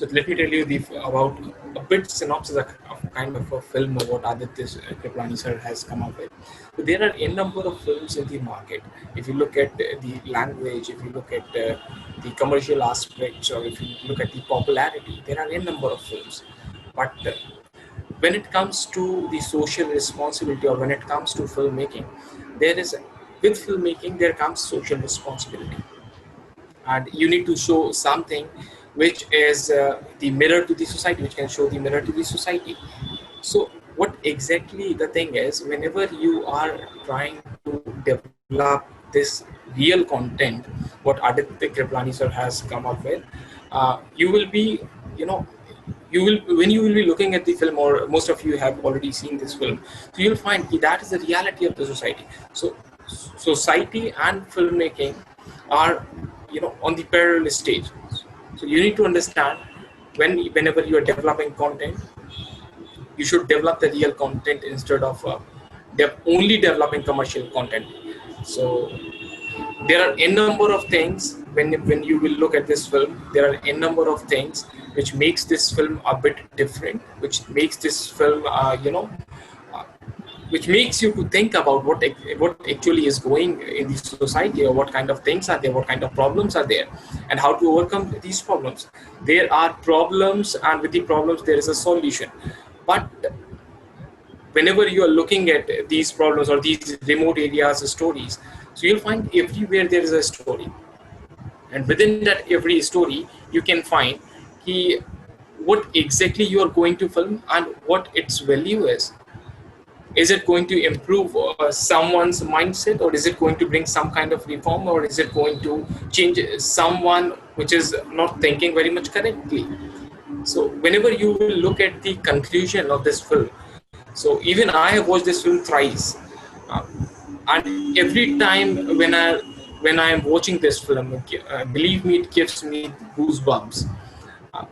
So let me tell you about a bit synopsis of kind of a film of what Aditya Kriplani sir has come up with. So there are a number of films in the market. If you look at the language, if you look at the commercial aspects, or if you look at the popularity, there are a number of films. But when it comes to the social responsibility, or when it comes to filmmaking, with filmmaking there comes social responsibility, and you need to show something which is the mirror to the society, which can show the mirror to the society. So what exactly the thing is, whenever you are trying to develop this real content, what Aditya Kriplani sir has come up with, you will be, you know, you will, when you will be looking at the film, or most of you have already seen this film, so you'll find that is the reality of the society. So society and filmmaking are, on the parallel stage. So you need to understand, whenever you are developing content, you should develop the real content instead of only developing commercial content. So there are a number of things, when you will look at this film, there are a number of things which makes this film a bit different, which makes this film uh, which makes you to think about what actually is going in the society, or what kind of things are there, what kind of problems are there, and how to overcome these problems. There are problems, and with the problems there is a solution. But whenever you are looking at these problems or these remote areas stories, so you'll find everywhere there is a story, and within that every story you can find what exactly you are going to film and what its value is. Is it going to improve someone's mindset, or is it going to bring some kind of reform, or is it going to change someone which is not thinking very much correctly? So whenever you will look at the conclusion of this film, so even I have watched this film thrice, uh, and every time when I am watching this film, believe me, it gives me goosebumps. Uh,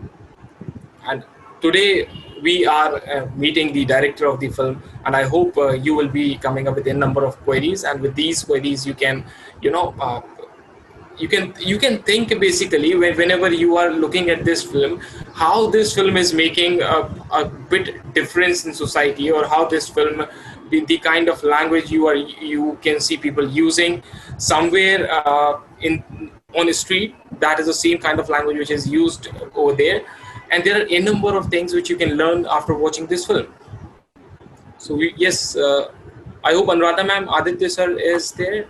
and today we are meeting the director of the film, and I hope you will be coming up with a number of queries, and with these queries you can, you know, you can think basically, whenever you are looking at this film, how this film is making a bit difference in society, or how this film, the kind of language you can see people using somewhere in on the street, that is the same kind of language which is used over there. And there are a number of things which you can learn after watching this film. So yes, I hope Anuradha ma'am, Aditya sir is there.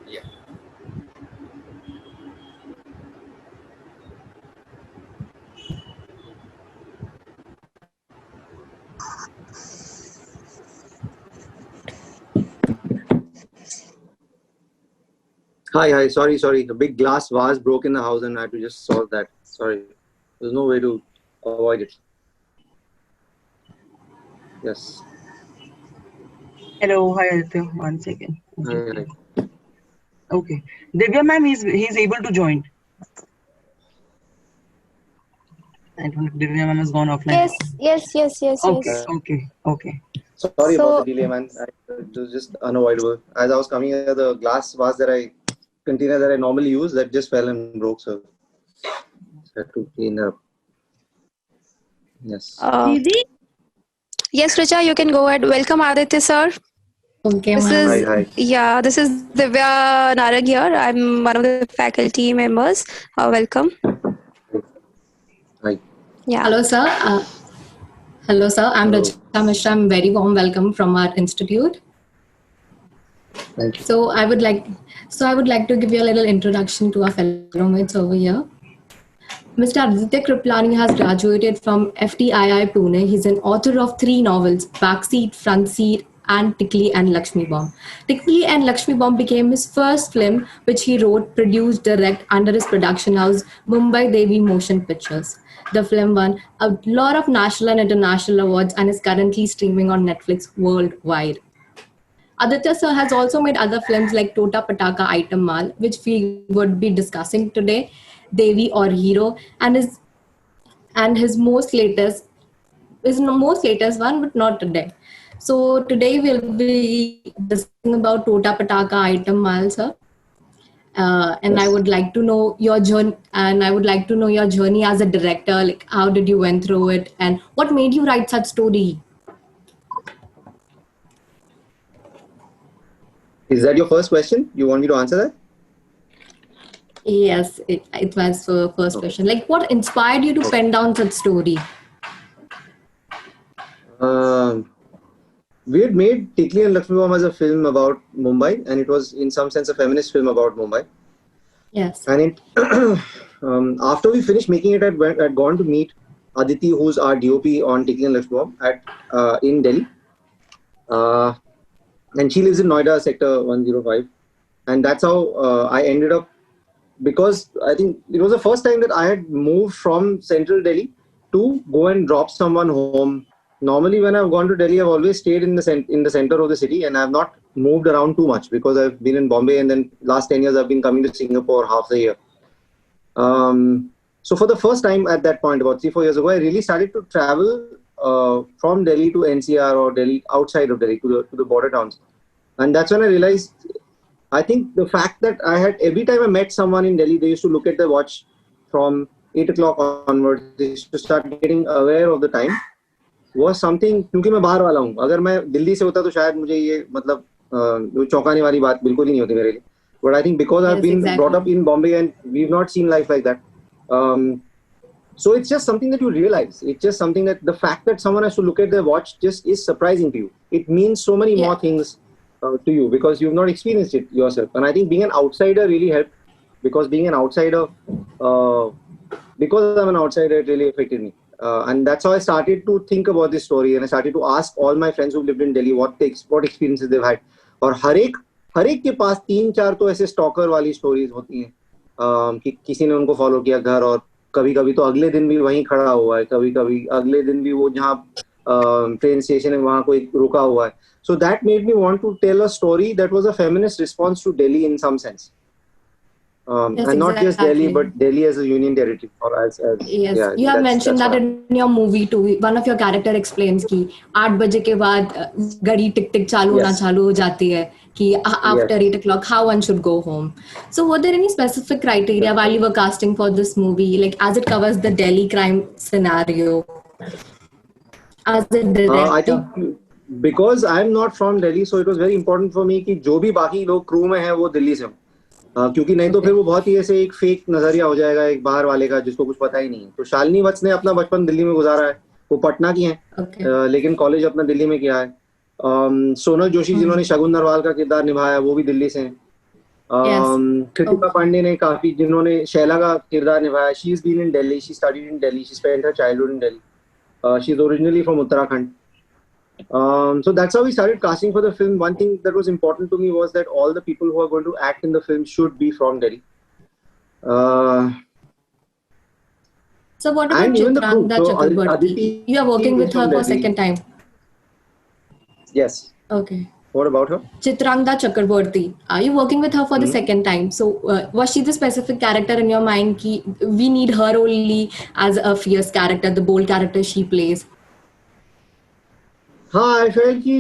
Yeah. Hi, hi. Sorry. The big glass vase broke in the house, and I had to just solve that. Sorry. There's no way to avoid it. Yes. Hello, hi Aditya. One second. Hi. Okay. Divya ma'am, he's able to join. I don't know. Divya ma'am has gone offline. Yes. Okay. Sorry about the delay, man. It was just unavoidable. As I was coming here, the glass vase container that I normally use, that just fell and broke. So I had to clean up. Yes. Yes, Richa, you can go ahead. Welcome, Aditya sir. Okay, This ma'am. is Hi. yeah. This is Divya Narag here. I'm one of the faculty members. Welcome. Hi. Yeah. Hello, sir. Hello, sir. I'm Hello. Rajita Mishra. I'm very warm welcome from our institute. Thank you. So I would like to give you a little introduction to our fellow mates over here. Mr. Aditya Kriplani has graduated from FTII Pune. He's an author of 3 novels, Backseat, Front Seat, and Tickly and Lakshmi Bomb. Tickly and Lakshmi Bomb became his first film, which he wrote, produced, direct under his production house, Mumbai Devi Motion Pictures. The film won a lot of national and international awards and is currently streaming on Netflix worldwide. Aditya sir has also made other films like Tota Pataka Item Mal, which we would be discussing today, Devi or Hero, and his most latest one, but not today. So today we'll be discussing about Tota Pataka Item Mal, sir. And I Yes. would like to know your journey, as a director. Like, how did you went through it, and what made you write such story? Is that your first question? You want me to answer that? Yes, it was the first question. Like, what inspired you to pen down such story? We had made Tikli and Lakshmi Bomb as a film about Mumbai, and it was in some sense a feminist film about Mumbai. Yes. And it after we finished making it, I'd gone to meet Aditi, who's our DOP on Tikli and Lakshmi Bomb in Delhi. And she lives in Noida, Sector 105. And that's how I ended up, because I think it was the first time that I had moved from central Delhi to go and drop someone home. Normally, when I've gone to Delhi, I've always stayed in the center of the city, and I've not moved around too much because I've been in Bombay, and then last 10 years I've been coming to Singapore half the year. So for the first time at that point, about 3-4 years ago, I really started to travel from Delhi to NCR or Delhi, outside of Delhi, to the border towns. And that's when I realized, I think the fact that every time I met someone in Delhi, they used to look at the watch from 8 o'clock onwards. They used to start getting aware of the time. Was something, क्योंकि मैं बाहर वाला हूँ, अगर मैं दिल्ली से होता तो शायद मुझे ये मतलब चौंकाने वाली बात बिल्कुल ही नहीं होती मेरे लिए. But I think because I've been brought up in Bombay and we've not seen life like that. So it's just something that you realize. It's just something that the fact that someone has to look at their watch just is surprising to you. It means so many more things to you because you've not experienced it yourself. And I think being an outsider really helped, because being an outsider, because I'm an outsider, it really affected me. And that's how I started to think about this story, and I started to ask all my friends who lived in Delhi what experiences they've had. और हर एक के पास 3-4 तो ऐसे stalker वाली stories होती हैं कि किसी ने उनको फॉलो किया घर, और कभी-कभी तो अगले दिन भी वहीं खड़ा हुआ है, कभी-कभी अगले दिन भी वो जहाँ ट्रेन स्टेशन है वहाँ कोई रुका हुआ है. So that made me want to tell a story that was a feminist response to Delhi in some sense. And not just Delhi, but Delhi as a union territory. Or as yes, yeah, you have mentioned that in your movie too. One of your character explains कि 8 बजे के बाद घड़ी टिक टिक चालू होना चालू हो जाती है कि after 8 o'clock how one should go home. So were there any specific criteria while you were casting for this movie, like as it covers the Delhi crime scenario? As a director, I think because I'm not from Delhi, so it was very important for me कि जो भी बाकी लोग crew में हैं वो दिल्ली से हों. क्योंकि नहीं तो फिर वो बहुत ही ऐसे एक फेक नजरिया हो जाएगा एक बाहर वाले का जिसको कुछ पता ही नहीं है. तो शालिनी वत्स ने अपना बचपन दिल्ली में गुजारा है, वो पटना की हैं, लेकिन कॉलेज अपना दिल्ली में किया है. सोनल जोशी जिन्होंने शगुन नरवाल का किरदार निभाया वो भी दिल्ली से हैं. कृतिका पांडे ने काफी, जिन्होंने शैला का किरदार निभाया, she is been in Delhi, she studied in Delhi, she spent her childhood in Delhi. She is originally from Uttarakhand. So that's how we started casting for the film. One thing that was important to me was that all the people who are going to act in the film should be from Delhi. So what about Chitrangda Chakraborty? You are working with her for a second time. Yes. Okay. What about her? Chitrangda Chakraborty. Are you working with her for the second time? So was she the specific character in your mind ki we need her only as a fierce character, the bold character she plays? हाँ, I felt कि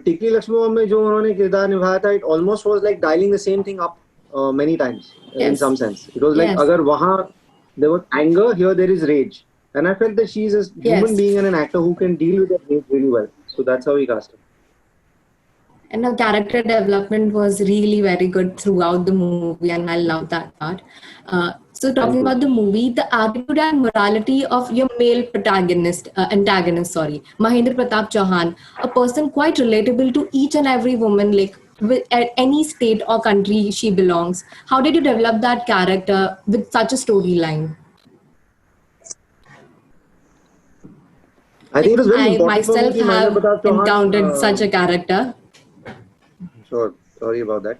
टिकली Lakshmi bomb में जो उन्होंने किरदार निभाया था, it almost was like dialing the same thing up many times in some sense. It was like अगर वहाँ there was anger, here there is rage, and I felt that she is a human being and an actor who can deal with that rage really well. So that's how we cast her. And her character development was really very good throughout the movie, and I love that part. So talking about the movie, the attitude and morality of your male antagonist, Mahendra Pratap Chauhan, a person quite relatable to each and every woman, like at any state or country she belongs. How did you develop that character with such a storyline? I think it was very important myself for me have encountered such a character. Sure, sorry about that.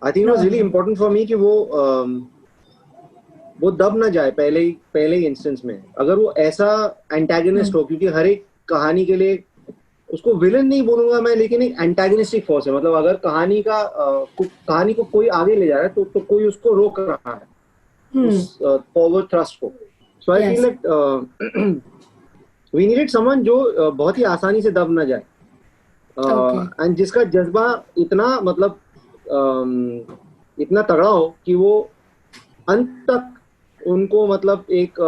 I think it was really important for me कि वो दब ना जाए पहले ही instance में. अगर वो ऐसा एंटागनिस्ट हो, क्योंकि हर एक कहानी के लिए उसको विलन नहीं बोलूंगा मैं, लेकिन एक एंटागनिस्टिक फोर्स है. मतलब अगर कहानी को कोई आगे ले जा रहा है तो कोई उसको रोक रहा है उस फॉरवर्ड थ्रस्ट को. So I feel that we needed someone जो बहुत ही आसानी से दब न जाए, एंड जिसका जज्बा इतना मतलब इतना तगड़ा हो कि वो अंत तक उनको मतलब एक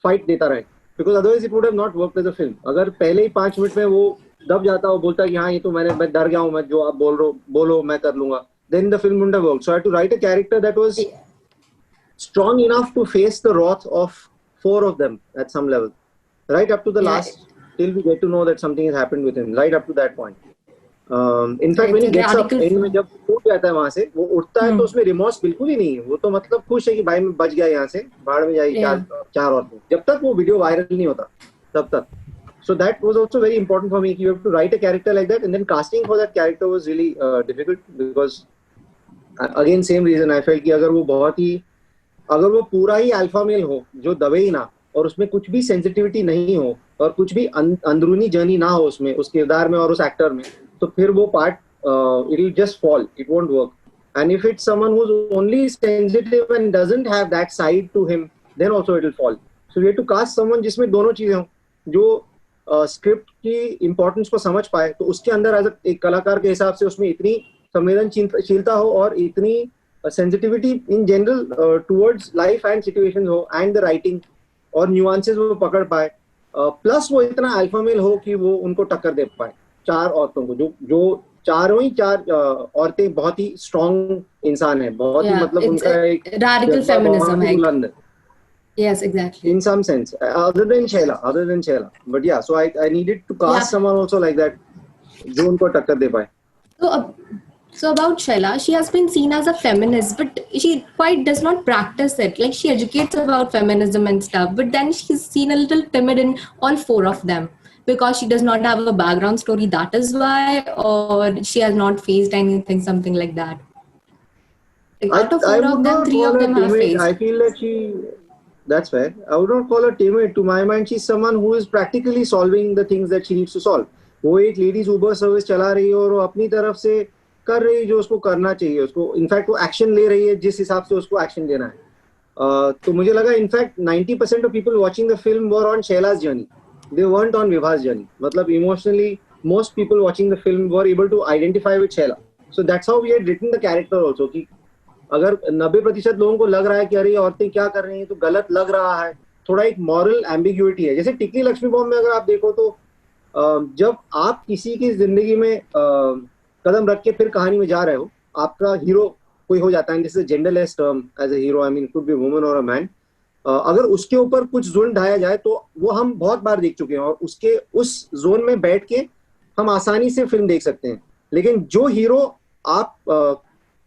फाइट देता रहे. Because otherwise it would have not worked as a film. अगर पहले ही 5 मिनट में वो दब जाता और बोलता कि हाँ ये तो मैं डर गया हूँ, मैं जो आप बोलो मैं कर लूंगा, then the film wouldn't have worked. So I had to write a character that was strong enough to face the wrath of 4 of them at some level, right up to the last, till we get to know that something has happened with him, right up to that point. In fact, when he gets up, जब उठ जाता है वहां से, वो उठता है तो उसमें रिमोर्स बिल्कुल ही नहीं है. वो तो मतलब खुश है कि भाई मैं बच गया यहाँ से, भाड़ में जाएगी चार औरतें. जब तक वो वीडियो वायरल नहीं होता तब तक. So that was also very important for me. You have to write a character like that, and then casting for that character was really difficult because again same reason I felt कि अगर वो पूरा ही alpha male हो जो दबे ही ना, और उसमें कुछ भी सेंसिटिविटी नहीं हो और कुछ भी अंदरूनी जर्नी ना हो उसमें, उस किरदार में और उस एक्टर में, तो फिर वो part it will just fall, it won't work. And if it's someone who's only sensitive and doesn't have that side to him, then also it will fall. So we have to cast someone जिसमें दोनों चीजें हों, जो script की importance को समझ पाए, तो उसके अंदर एज एक कलाकार के हिसाब से उसमें इतनी संवेदनशीलता हो और इतनी sensitivity in general towards life and situations हो, एंड द राइटिंग और न्यूआंसेस वो पकड़ पाए, प्लस वो इतना अल्फा मेल हो कि वो उनको टक्कर दे पाए 4 औरतों को, जो चारों ही 4 औरतें बहुत ही स्ट्रॉन्ग इंसान है, बहुत ही मतलब उनका एक radical feminism है. Yes, exactly. In some sense, other than Sheila. But yeah, so I needed to cast someone also like that, जो उनको टक्कर दे पाए. So about Sheila, she has been seen as a feminist, but she quite does not practice it. Like she educates about feminism and stuff, but then she's seen a little timid in all 4 of them because she does not have a background story. That is why, or she has not faced anything, something like that. Like out of 4 of them, 3 of them have faced. I feel that that's fair. I would not call her timid. To my mind, she's someone who is practically solving the things that she needs to solve. वो एक ladies उबर service चला रही है और वो अपनी तरफ से कर रही है जो उसको करना चाहिए. उसको इनफैक्ट वो एक्शन ले रही है जिस हिसाब से उसको एक्शन लेना है. तो मुझे लगा in fact 90% of people watching the film were on Shaila's journey. They weren't on Vibha's journey. मतलब emotionally most people watching the film were able to identify with Sheila. So that's how we had written the character also. कि अगर 90% लोगों को लग रहा है कि अरे औरतें क्या कर रही हैं तो गलत लग रहा है, थोड़ा एक मॉरल एम्बिग्यूटी है. जैसे टिकली लक्ष्मी बॉम्ब में अगर आप देखो तो जब आप किसी की जिंदगी में कदम रख के फिर कहानी में जा रहे हो, आपका हीरो कोई हो जाता है, this is genderless term as a hero, I mean could be woman और अ मैन. अगर उसके ऊपर कुछ जुल्म ढाया जाए तो वो हम बहुत बार देख चुके हैं और उसके उस जोन में बैठ के हम आसानी से फिल्म देख सकते हैं. लेकिन जो हीरो आप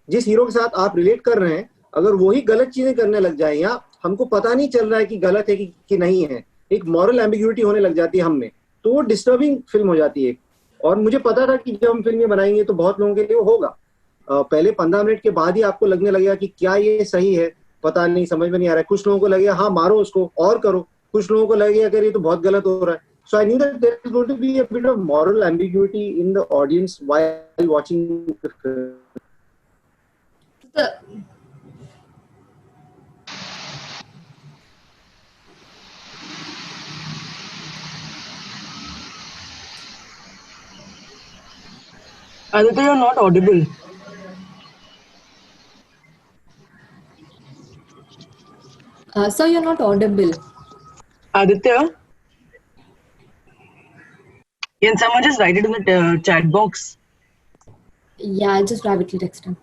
जिस हीरो के साथ आप रिलेट कर रहे हैं, अगर वही गलत चीजें करने लग जाए या हमको पता नहीं चल रहा है कि गलत है कि नहीं है, एक मॉरल एम्बिग्यूटी होने लग जाती है हम में, तो वो डिस्टर्बिंग फिल्म हो जाती है. और मुझे पता था कि जब हम फिल्म बनाएंगे तो बहुत लोगों के लिए वो होगा. पहले 15 मिनट के बाद ही आपको लगने लगेगा कि क्या ये सही है, पता नहीं, समझ में नहीं आ रहा है. कुछ लोगों को लगेगा हाँ मारो उसको और करो, कुछ लोगों को लगेगा अगर ये तो बहुत गलत हो रहा है. So I knew that there is going to be a bit of moral ambiguity in the audience while watching the film. Aditya, you're not audible. So you're not audible. Aditya, can someone just write it in the chat box? Yeah, I'll just privately text him.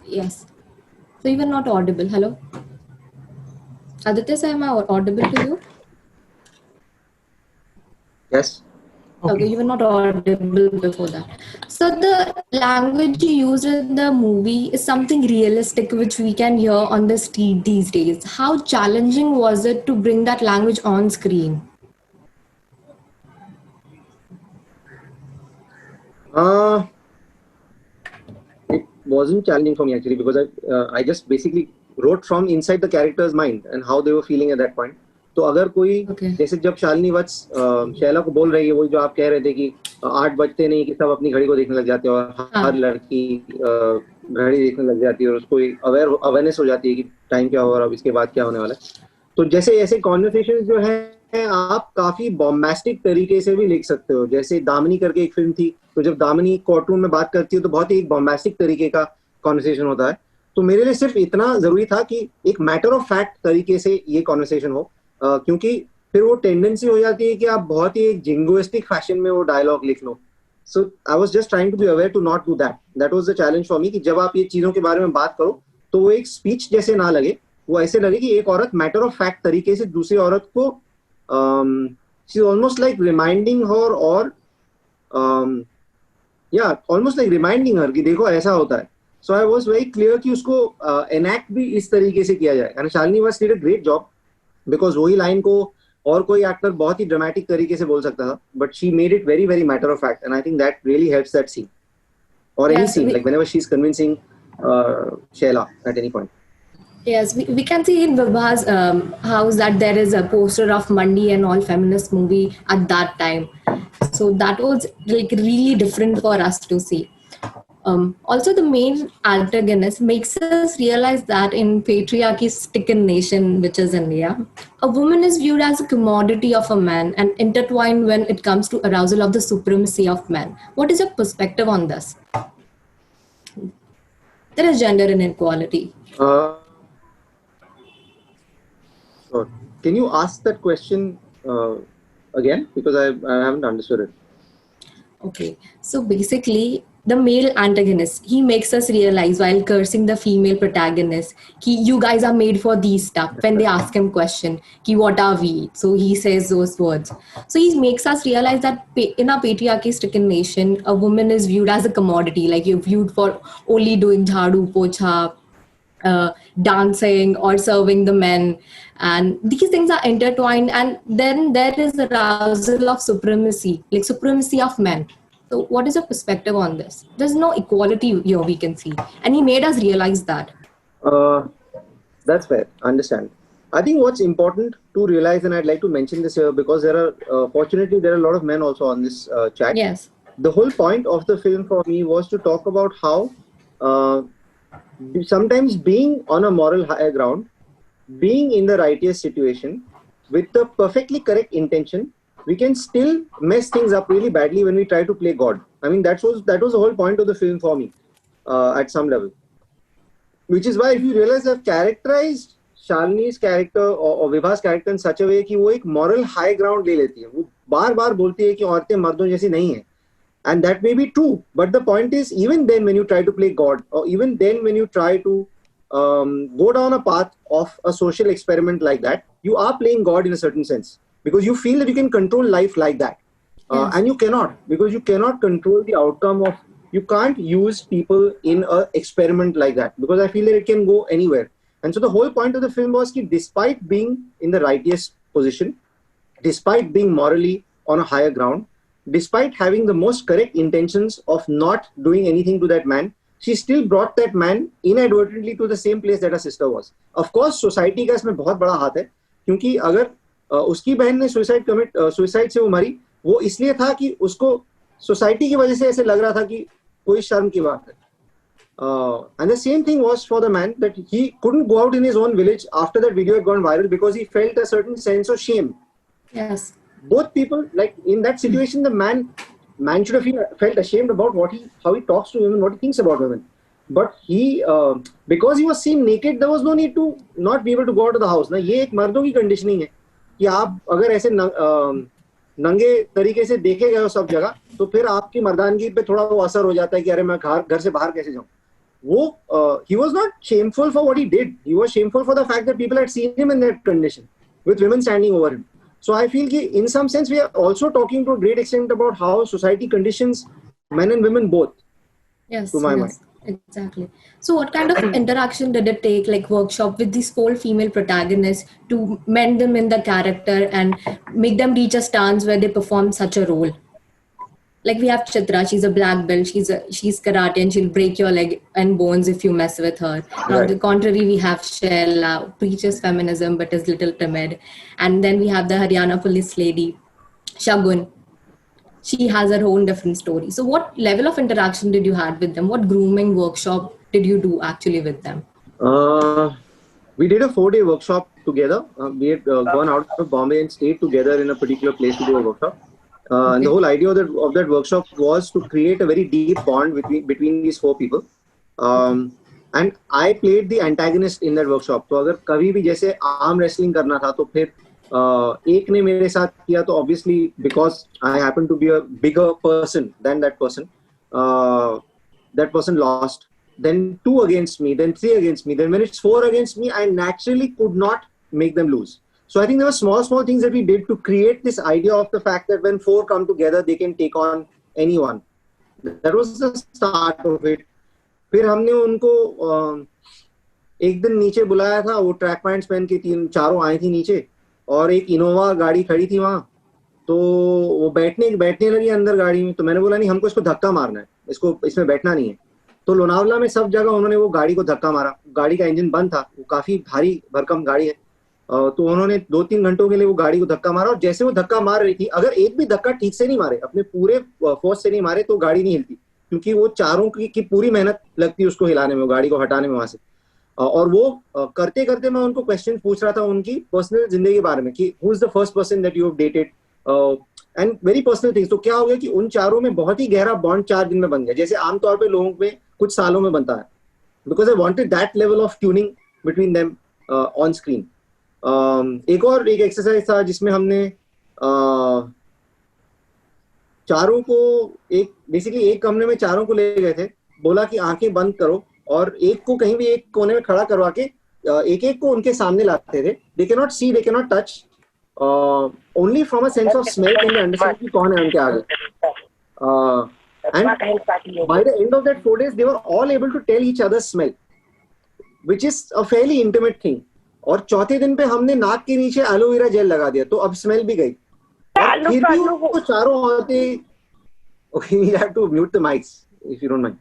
Yes. So you were not audible. Hello? Aditya, sir, am I audible to you? Yes. Okay, you were not audible before that. So the language you use in the movie is something realistic which we can hear on the street these days. How challenging was it to bring that language on screen? It wasn't challenging for me actually because I just basically wrote from inside the character's mind and how they were feeling at that point. तो अगर कोई Okay. जैसे जब शालिनी वत्स शैला को बोल रही है, वही जो आप कह रहे थे कि 8 बजते नहीं कि सब अपनी घड़ी को देखने लग जाते हैं और हर लड़की घड़ी देखने लग जाती है और उसको अवेयरनेस हो जाती है कि टाइम क्या होगा और अब इसके बाद क्या होने वाला है. तो जैसे ऐसे कॉन्वर्सेशन जो है आप काफी बॉम्बास्टिक तरीके से भी लिख सकते हो. जैसे दामिनी करके एक फिल्म थी, तो जब दामिनी कोर्टरूम में बात करती है तो बहुत ही एक बॉम्बास्टिक तरीके का कॉन्वर्सेशन होता है. तो मेरे लिए सिर्फ इतना जरूरी था कि एक मैटर ऑफ फैक्ट तरीके से ये कॉन्वर्सेशन हो, क्योंकि फिर वो टेंडेंसी हो जाती है कि आप बहुत ही एक जिंगोइस्टिक फैशन में वो डायलॉग लिख लो. So I was just trying to be aware to not do that. That was the challenge for me कि जब आप ये चीजों के बारे में बात करो तो वो एक स्पीच जैसे ना लगे, वो ऐसे लगे कि एक औरत मैटर ऑफ फैक्ट तरीके से दूसरी औरत को शी ऑलमोस्ट लाइक रिमाइंडिंग हर और ऑलमोस्ट लाइक रिमाइंडिंग हर कि देखो ऐसा होता है. सो आई वाज वेरी क्लियर कि उसको एनैक्ट भी इस तरीके से किया जाए. And Shalini was did a great job because वही लाइन को और कोई एक्टर बहुत ही ड्रामेटिक तरीके से बोल सकता था, but she made it very very matter of fact and I think that really helps that scene or any Yes, scene, like whenever she's convincing Shaila at any point. Yes, we can see in Vibha's house that there is a poster of Mandi and all feminist movie at that time. So that was like really different for us to see. Also, the main antagonist makes us realize that in patriarchy's stricken nation, which is India, a woman is viewed as a commodity of a man and intertwined when it comes to arousal of the supremacy of men. What is your perspective on this? There is gender inequality. Sure. Can you ask that question again? Because I haven't understood it. Okay, so basically, the male antagonist, he makes us realize while cursing the female protagonist, you guys are made for these stuff. When they ask him question, what are we? So he says those words. So he makes us realize that in a patriarchy-stricken nation, a woman is viewed as a commodity, like you're viewed for only doing jhadu, pocha, dancing or serving the men. And these things are intertwined, and then there is the arousal of supremacy, like supremacy of men. So what is your perspective on this? There's no equality here we can see. And he made us realize that. That's fair. Understand. I think what's important to realize, and I'd like to mention this here because there are, fortunately, there are a lot of men also on this chat. Yes. The whole point of the film for me was to talk about how sometimes being on a moral higher ground, being in the righteous situation with the perfectly correct intention, we can still mess things up really badly when we try to play God. I mean, that was the whole point of the film for me at some level. Which is why if you realize I've characterized Shalini's character or Vibha's character in such a way कि वो एक moral high ground ले लेती है. वो बार-बार बोलती है कि औरतें मर्दों जैसी नहीं हैं. And that may be true. But the point is, even then when you try to play God, or even then when you try to go down a path of a social experiment like that, you are playing God in a certain sense. Because you feel that you can control life like that. Yes. And you cannot, because you cannot control the outcome of, you can't use people in an experiment like that, because I feel that it can go anywhere. And so the whole point of the film was that despite being in the righteous position, despite being morally on a higher ground, despite having the most correct intentions of not doing anything to that man, she still brought that man inadvertently to the same place that her sister was. Of course, society का इसमें बहुत बड़ा हाथ है, क्योंकि अगर उसकी बहन ने सुसाइड से वो मरी, वो इसलिए था कि उसको सोसाइटी की वजह से ऐसे लग रहा था कि कोई शर्म की बात है. And the same thing was for the man, that he couldn't go out in his own village after that video had gone viral because he felt a certain sense of shame. Yes. Both people, like in that situation, the man should have felt ashamed about how he talks to women, what he thinks about women. But he, because he was seen naked, there was no need to not be able to go out of the house. ना ये एक मर्दों की conditioning है कि आप अगर ऐसे नंगे तरीके से देखे गए हो सब जगह, तो फिर आपकी मर्दानगी पे थोड़ा वो असर हो जाता है कि अरे मैं घर से बाहर कैसे जाऊं. वो he was not shameful for what he did. He was shameful for the fact that people had seen him in that condition with women standing over him. So I feel that in some sense we are also talking to a great extent about how society conditions men and women both. Yes. To my mind. Exactly. So what kind of interaction did it take, like workshop with these 4 female protagonists to mend them in the character and make them reach a stance where they perform such a role? Like we have Chitra, she's a black belt, she's karate and she'll break your leg and bones if you mess with her. And on the contrary, we have Shella, preaches feminism but is little timid. And then we have the Haryana police lady, Shagun. She has her own different story. So what level of interaction did you have with them? What grooming workshop did you do actually with them? We did a 4-day workshop together. We had gone out of Bombay and stayed together in a particular place to do a workshop. And the whole idea of that workshop was to create a very deep bond between these 4 people. And I played the antagonist in that workshop. So अगर कभी भी जैसे arm wrestling करना था तो फिर एक ने मेरे साथ किया तो obviously because I happen to be a bigger person than that person lost. Then 2 against me, then 3 against me. Then when it's 4 against me, I naturally could not make them lose. So I think there were small things that we did to create this idea of the fact that when 4 come together, they can take on anyone. That was the start of it. फिर हमने उनको एक दिन नीचे बुलाया था, वो track pants पहन के 4 आई थी नीचे और एक इनोवा गाड़ी खड़ी थी वहाँ, तो वो बैठने लगी अंदर गाड़ी में। तो मैंने बोला नहीं, हमको इसको धक्का मारना है, इसमें बैठना नहीं है। तो लोनावला में सब जगह उन्होंने वो गाड़ी को धक्का मारा। गाड़ी का इंजन बंद था, वो काफी भारी भरकम गाड़ी है, तो उन्होंने 2-3 घंटों के लिए वो गाड़ी को धक्का मारा। और जैसे वो धक्का मार रही थी, अगर एक भी धक्का ठीक से नहीं मारे, अपने पूरे फोर्स से नहीं मारे, तो गाड़ी नहीं हिलती, क्योंकि वो चारों की पूरी मेहनत लगती है उसको हिलाने में, गाड़ी को हटाने में वहां से। और वो करते करते मैं उनको क्वेश्चन पूछ रहा था उनकी पर्सनल जिंदगी के बारे में कि who is the first person that you have dated and very personal things. तो क्या हो गया कि उन चारों में बहुत ही गहरा बॉन्ड 4 दिन में बन गया, जैसे आमतौर पे लोगों में कुछ सालों में बनता है, because I wanted that level of tuning between them on screen. एक एक्सरसाइज था जिसमें हमने चारों को बेसिकली एक कमरे में चारों को ले गए थे, बोला कि आंखें बंद करो और एक को कहीं भी एक कोने में खड़ा करवा के एक को उनके सामने लाते थे। They can not see, they can not touch, only from a sense of smell can they understand कि कौन है उनके आगे। And by the end of that 4 days, they were all able to tell each other's smell, which is a fairly intimate thing. और चौथे दिन पे हमने नाक के नीचे एलोवेरा जेल लगा दिया, तो अब स्मेल भी गई। और फिर भी वो चारों औरतें, okay, we have to mute the mics if you don't mind.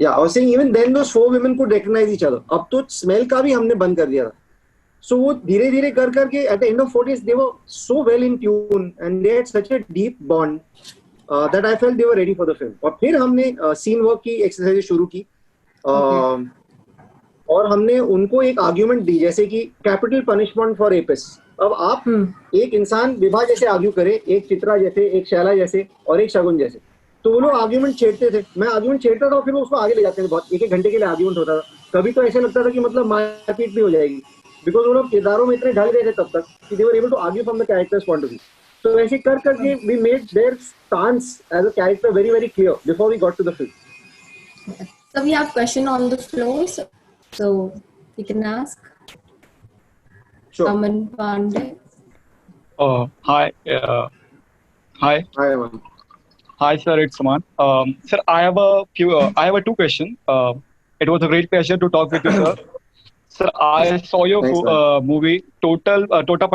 Yeah, I was saying even then those 4 women could recognize each other. अब तो स्मेल का भी हमने बंद कर दिया था। So वो धीरे धीरे कर करके at the end of 4 days they were so well in tune and they had such a deep bond that I felt they were ready for the film. और फिर हमने scene work की एक्सरसाइज शुरू की, और हमने उनको एक आर्ग्यूमेंट दी, जैसे कि कैपिटल पनिशमेंट फॉर रेपिस्ट। अब आप एक इंसान विभा जैसे आर्ग्यू करे, एक चित्रा जैसे, एक शैला जैसे और एक शगुन जैसे, तो वो लोग आर्ग्यूमेंट छेड़ते थे, मैं आर्ग्यूमेंट छेड़ता था, फिर उसको आगे ले जाते थे। बहुत 1-1 घंटे के लिए आर्ग्यूमेंट होता था। कभी तो ऐसा लगता था कि मतलब मारपीट भी हो जाएगी, बिकॉज वो लोग किरदारों में इतने ढल गए थे तब तक कि they were able to argue from the character's point of view. तो ऐसे कर करके we made their stance as a character very very clear before we got to the film. So we have question on the floor, so you can ask. Sure. Aman Pandey. Hi. Hi. Hi, Aman. Hi, sir. It's Aman. Sir, I have a 2 questions. It was a great pleasure to talk with you, sir. Sir, I saw your movie Tota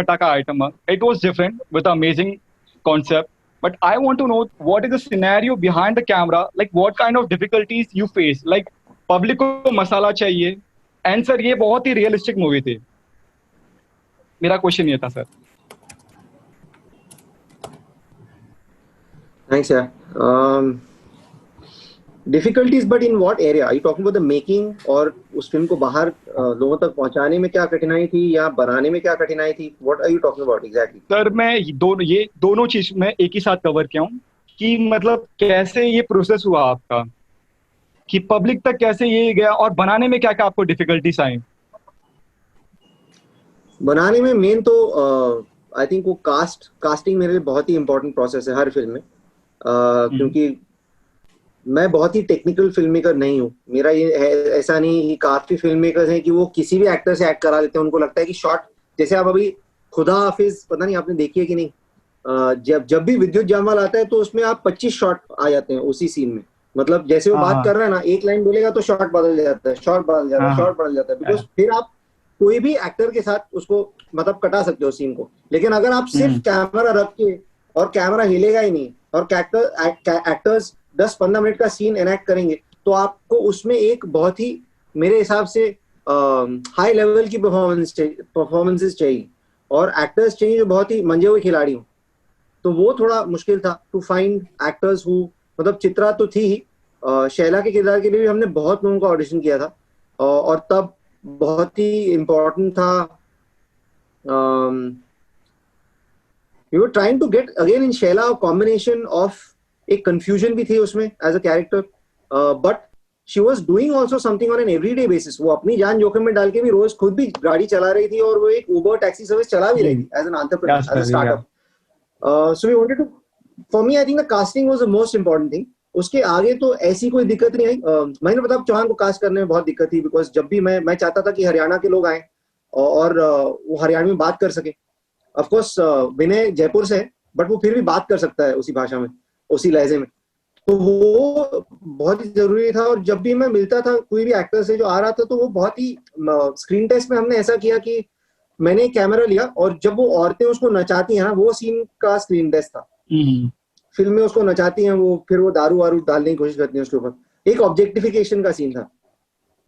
Pataka Item. It was different with an amazing concept. But I want to know what is the scenario behind the camera, like what kind of difficulties you face, like public को मसाला चाहिए, and sir ये बहुत ही realistic movie थी। मेरा question ये था sir. Thanks, yeah. Difficulties, but in what area? Are you talking about the making और उस फिल्म को बाहर लोगों तक पहुंचाने में क्या कठिनाई थी या बनाने में क्या कठिनाई थी? What are you talking about exactly? Sir मैं ये दोनों चीज में एक ही साथ कवर किया हूँ कि मतलब कैसे ये प्रोसेस हुआ आपका, कि पब्लिक तक कैसे ये गया और बनाने में क्या क्या आपको डिफिकल्टीज आई? बनाने में मेन तो आई थिंक वो कास्टिंग मेरे लिए बहुत ही इम्पोर्टेंट प्रोसेस है हर फिल्म में, क्योंकि मैं बहुत ही टेक्निकल फिल्म मेकर नहीं हूँ। मेरा ये ऐसा नहीं, काफी फिल्म मेकर्स हैं कि वो किसी भी एक्टर से एक्ट करा देते हैं, उनको लगता है कि शॉट, जैसे आप अभी खुदा हाफिज, पता नहीं आपने देखी है कि नहीं, जब भी विद्युत जामवाल आता है तो उसमें आप 25 शॉट आ जाते हैं उसी सीन में। मतलब जैसे वो बात कर रहा है ना, एक लाइन बोलेगा तो शॉट बदल जाता है, शॉट बदल जाता है, शॉट बदल जाता है, बिकॉज फिर आप कोई भी एक्टर के साथ उसको मतलब कटा सकते हो सीन को। लेकिन अगर आप सिर्फ कैमरा रख के और कैमरा हिलेगा ही नहीं और एक्टर्स 10-15 मिनट का सीन एनैक्ट करेंगे, तो आपको उसमें एक बहुत ही मेरे हिसाब से हाई लेवल की परफॉर्मेंसेस चाहिए और एक्टर्स चाहिए जो बहुत ही मंजे हुए खिलाड़ी हों। तो वो थोड़ा मुश्किल था टू फाइंड एक्टर्स हु, मतलब चित्रा तो थी ही, शैला के किरदार के लिए भी हमने बहुत लोगों का ऑडिशन किया था और तब बहुत ही इम्पोर्टेंट था, we were trying to get again in Shaila a combination of एक confusion भी थी उसमें as a character, but she was doing also something on an everyday basis. वो अपनी जान जोखिम में डाल के भी रोज खुद भी गाड़ी चला रही थी और वो एक Uber टैक्सी सर्विस चला भी रही थी as an entrepreneur, as a startup. So we wanted to, for me I think the casting was the most important thing. उसके आगे तो ऐसी कोई दिक्कत नहीं आई। महेंद्र प्रताप चौहान को कास्ट करने में बहुत दिक्कत थी, बिकॉज जब भी मैं चाहता था कि हरियाणा के लोग आए और वो हरियाणवी में बात कर सके। ऑफ कोर्स विनय जयपुर से है, बट वो फिर भी बात कर सकता है उसी भाषा में, उसी लहजे में, तो वो बहुत ही जरूरी था। और जब भी मैं मिलता था कोई भी एक्टर से जो आ रहा था, तो वो बहुत ही स्क्रीन टेस्ट में हमने ऐसा किया कि मैंने कैमरा लिया और जब वो औरतें उसको नचाती हैं, वो सीन का स्क्रीन टेस्ट था। फिल्म में उसको नचाती हैं वो, फिर वो दारू वारू डालने की कोशिश करती हैं उसके ऊपर, एक ऑब्जेक्टिफिकेशन का सीन था।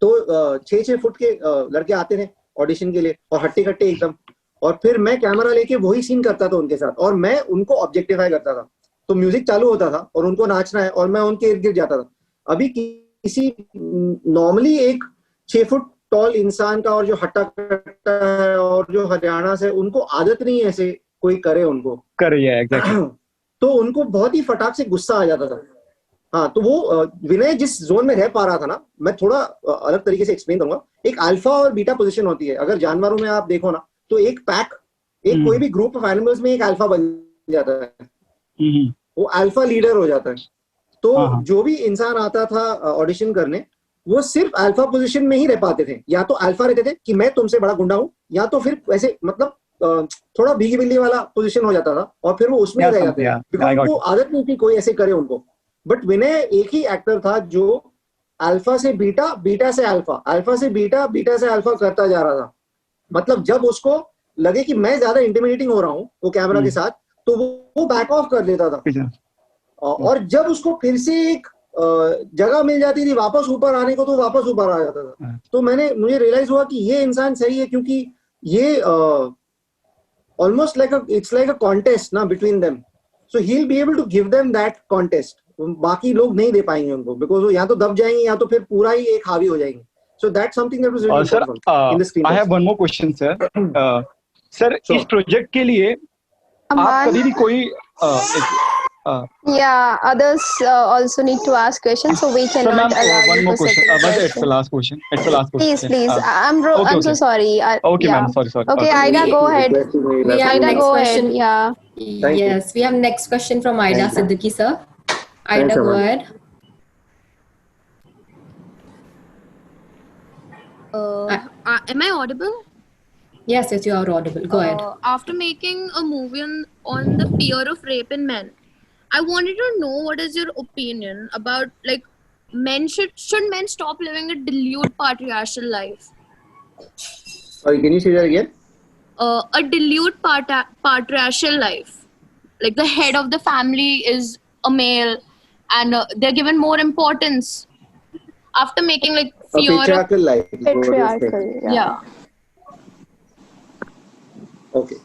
तो 6-6 फुट के लड़के आते थे ऑडिशन के लिए और हट्टे कट्टे एकदम, और फिर मैं कैमरा लेके वही सीन करता था उनके साथ और मैं उनको ऑब्जेक्टिफाई करता था। तो म्यूजिक चालू होता था और उनको नाचना है और मैं उनके इर्द गिर्द जाता था। अभी किसी नॉर्मली एक 6 फुट टॉल इंसान का और जो हट्टा कट्टा है और जो हरियाणा से, उनको आदत नहीं है ऐसे कोई करे उनको करे, एग्जैक्टली। तो उनको बहुत ही फटाक से गुस्सा आ जाता था। हाँ, तो वो विनय जिस जोन में रह पा रहा था ना, मैं थोड़ा अलग तरीके से एक्सप्लेन करूंगा। एक अल्फा और बीटा पोजीशन होती है, अगर जानवरों में आप देखो ना, तो एक पैक, एक कोई भी ग्रुप ऑफ एनिमल्स में एक अल्फा बन जाता है, वो अल्फा लीडर हो जाता है। तो जो भी इंसान आता था ऑडिशन करने, वो सिर्फ अल्फा पोजीशन में ही रह पाते थे। या तो अल्फा रहते थे कि मैं तुमसे बड़ा गुंडा हूं, या तो फिर वैसे मतलब थोड़ा भीगी बिल्ली वाला पोजीशन हो जाता था और फिर वो उसमें रह जाते हैं, बिकॉज उनको आदत नहीं थी कोई ऐसे करे उनको। बट विनय एक ही एक्टर था जो अल्फा से बीटा, बीटा से अल्फा, अल्फा से बीटा, बीटा से अल्फा करता जा रहा था। मतलब जब उसको लगे कि मैं ज्यादा इंटिमिडेटिंग हो रहा हूँ वो कैमरा के साथ, तो वो बैक ऑफ कर लेता था। और जब उसको फिर से एक जगह मिल जाती थी वापस ऊपर आने को, तो वापस ऊपर आ जाता था। तो मुझे रियलाइज हुआ कि ये इंसान सही है, क्योंकि ये almost like it's like a contest ना between them, so he'll be able to give them that contest. बाकी लोग नहीं दे पाएंगे उनको, because वो या तो दब जाएंगे या तो फिर पूरा ही एक हावी हो जाएंगे। So that's something that was really important in the screen. I have one more question, sir. Sir, इस प्रोजेक्ट के लिए आप कभी भी कोई yeah, others also need to ask questions, so we cannot allow one you more to question. second But it's the last question. It's the last question. Please, I'm okay. so sorry. Okay, yeah. ma'am. Sorry. Okay, Aida, go ahead. We have Aida, next go question. ahead. Yeah. Yes, we have next question from Aida Siddiqui, sir. Aida, go ahead. Am I audible? Yes, you are audible. Go ahead. After making a movie on the fear of rape in men, I wanted to know what is your opinion about, like, should men stop living a dilute patriarchal life? Sorry, can you say that again? A dilute patriarchal life, like the head of the family is a male, and they're given more importance after making like fear. A patriarchal life. Patriarchal. Yeah. Okay.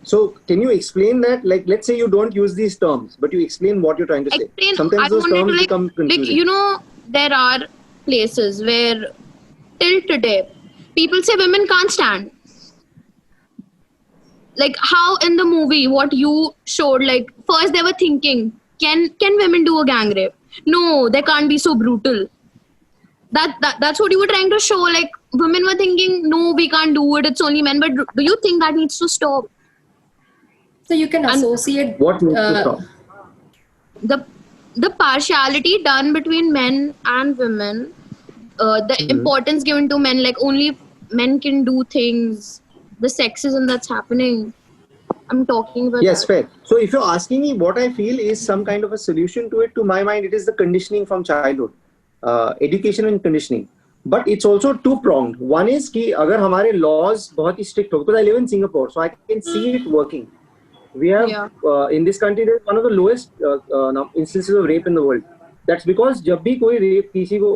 So can you explain that? Like, let's say you don't use these terms, but you explain what you're trying to say. Sometimes those terms become confusing. Like, you know, there are places where till today people say women can't stand. Like how in the movie what you showed, like first they were thinking, can women do a gang rape? No, they can't be so brutal. That's what you were trying to show. Like women were thinking, no, we can't do it, it's only men. But do you think that needs to stop? So you can associate what needs to stop? The partiality done between men and women, the importance given to men, like only men can do things, the sexism that's happening. I'm talking about yes, that. fair. So if you're asking me what I feel is some kind of a solution to it, to my mind, it is the conditioning from childhood, education and conditioning. But it's also two-pronged. One is कि अगर हमारे laws बहुत ही strict हो, because I live in Singapore, so I can see it working. We have in this country there's one of the lowest instances of rape in the world. That's because जब भी कोई rape किसी को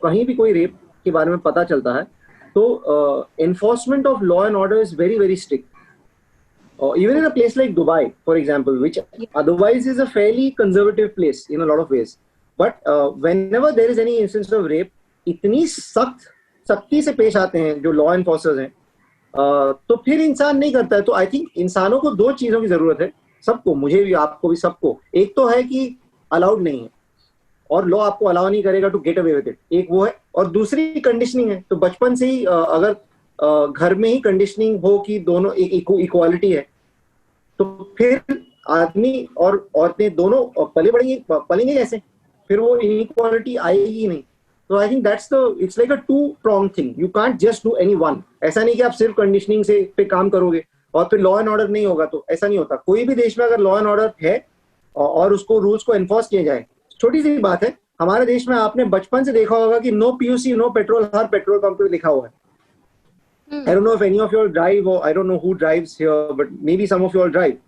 कहीं भी कोई rape के बारे में पता चलता है तो enforcement of law and order is very very strict. Even in a place like Dubai, for example, which otherwise is a fairly conservative place in a lot of ways, but whenever there is any instance of rape, इतनी सख्ती से पेश आते हैं जो law enforcers हैं, तो फिर इंसान नहीं करता है. तो आई थिंक इंसानों को दो चीजों की जरूरत है, सबको, मुझे भी, आपको भी, सबको. एक तो है कि अलाउड नहीं है और लॉ आपको अलाउ नहीं करेगा to get away with it, एक वो है. और दूसरी कंडीशनिंग है. तो बचपन से ही अगर घर में ही कंडीशनिंग हो कि दोनों इक्वालिटी है, तो फिर आदमी और औरतें दोनों पलेंगे कैसे? फिर वो इनइक्वालिटी आएगी ही नहीं. So I think it's like a two-pronged thing. You can't just do any one. ऐसा नहीं कि आप सिर्फ कंडीशनिंग से पे काम करोगे और फिर लॉ एंड ऑर्डर नहीं होगा, तो ऐसा नहीं होता. कोई भी देश में अगर लॉ एंड ऑर्डर है और उसको रूल्स को एनफोर्स किया जाए, छोटी सी बात है, हमारे देश में आपने बचपन से देखा होगा कि नो पीयूसी नो पेट्रोल हर पेट्रोल पंप पे लिखा हुआ है. I don't know if any of you all drive, or I don't know who drives here, but maybe some of you all drive.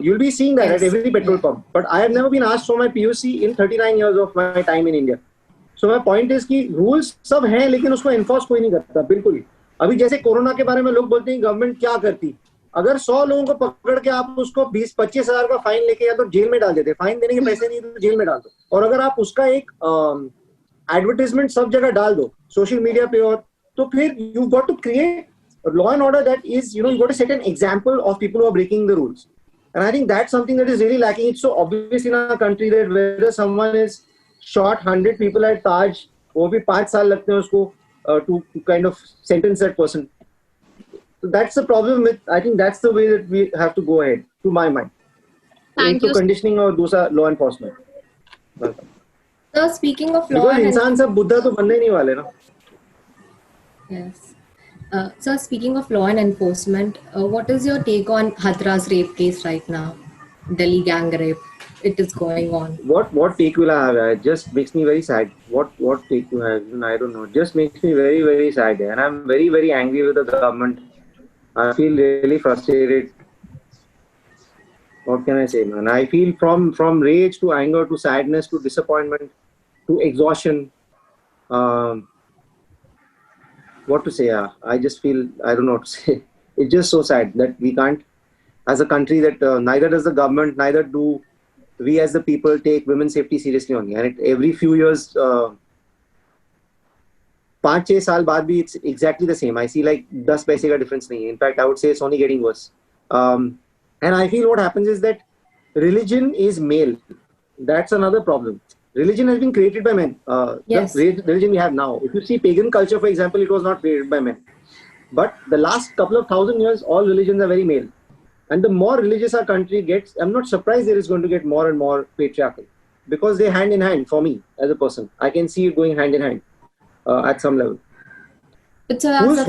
You'll be seeing that at every petrol pump. But I have never been asked for my PUC in 39 years of my time in India. So my point is कि rules सब हैं लेकिन उसको enforce कोई नहीं करता बिल्कुल ही. अभी जैसे कोरोना के बारे में लोग बोलते हैं गवर्नमेंट क्या करती, अगर 100 लोगों को पकड़ के आप उसको 20-25 हजार का फाइन लेके या तो जेल में डाल देते, फाइन देने के पैसे नहीं तो जेल में डाल दो, और अगर आप उसका एक एडवर्टाइजमेंट सब जगह डाल दो सोशल मीडिया पे, और तो फिर you got to create law and order that is, you got to set an example of people who are breaking the rules. And I think that's something that is really lacking. It's so obvious in our country that whether someone is shot 100 people at Taj, वो भी 5 साल लगते हैं उसको to kind of sentence that person. So that's the problem with, I think that's the way that we have to go ahead, to my mind. Thank you. Conditioning और दूसरा law enforcement. Welcome. So speaking of law because and इंसान सब बुद्धा तो बनने नहीं वाले ना. Yes. So speaking of law and enforcement, what is your take on Hathras rape case right now? Delhi gang rape. It is going on. What take will I have? It just makes me very sad. What take you have? I don't know. It just makes me very very sad, and I'm very very angry with the government. I feel really frustrated. What can I say, man? I feel from rage to anger to sadness to disappointment to exhaustion. What to say? I just feel, I don't know what to say. It's just so sad that we can't, as a country, that neither does the government, neither do we as the people take women's safety seriously only. And every few years, 5-6 साल बाद भी it's exactly the same. I see like 10 पैसे का difference नहीं है. In fact, I would say it's only getting worse. And I feel what happens is that religion is male. That's another problem. Religion has been created by men. Yes. The religion we have now. If you see pagan culture, for example, it was not created by men. But the last couple of thousand years, all religions are very male. And the more religious our country gets, I'm not surprised that it's going to get more and more patriarchal, because they hand in hand for me as a person. I can see it going hand in hand at some level.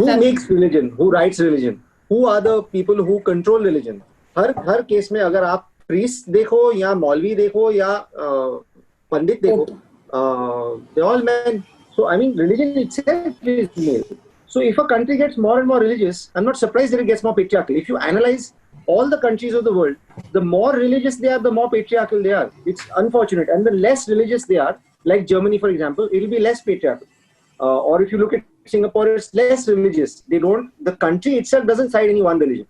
Who makes religion? Who writes religion? Who are the people who control religion? Her case में अगर आप priest देखो या मौलवी देखो या पंडित देखो, they're all men. So I mean, religion itself is male. So if a country gets more and more religious, I'm not surprised that it gets more patriarchal. If you analyze all the countries of the world, the more religious they are, the more patriarchal they are. It's unfortunate. And the less religious they are, like Germany, for example, it will be less patriarchal. Or if you look at Singapore, it's less religious. The country itself doesn't side any one religion.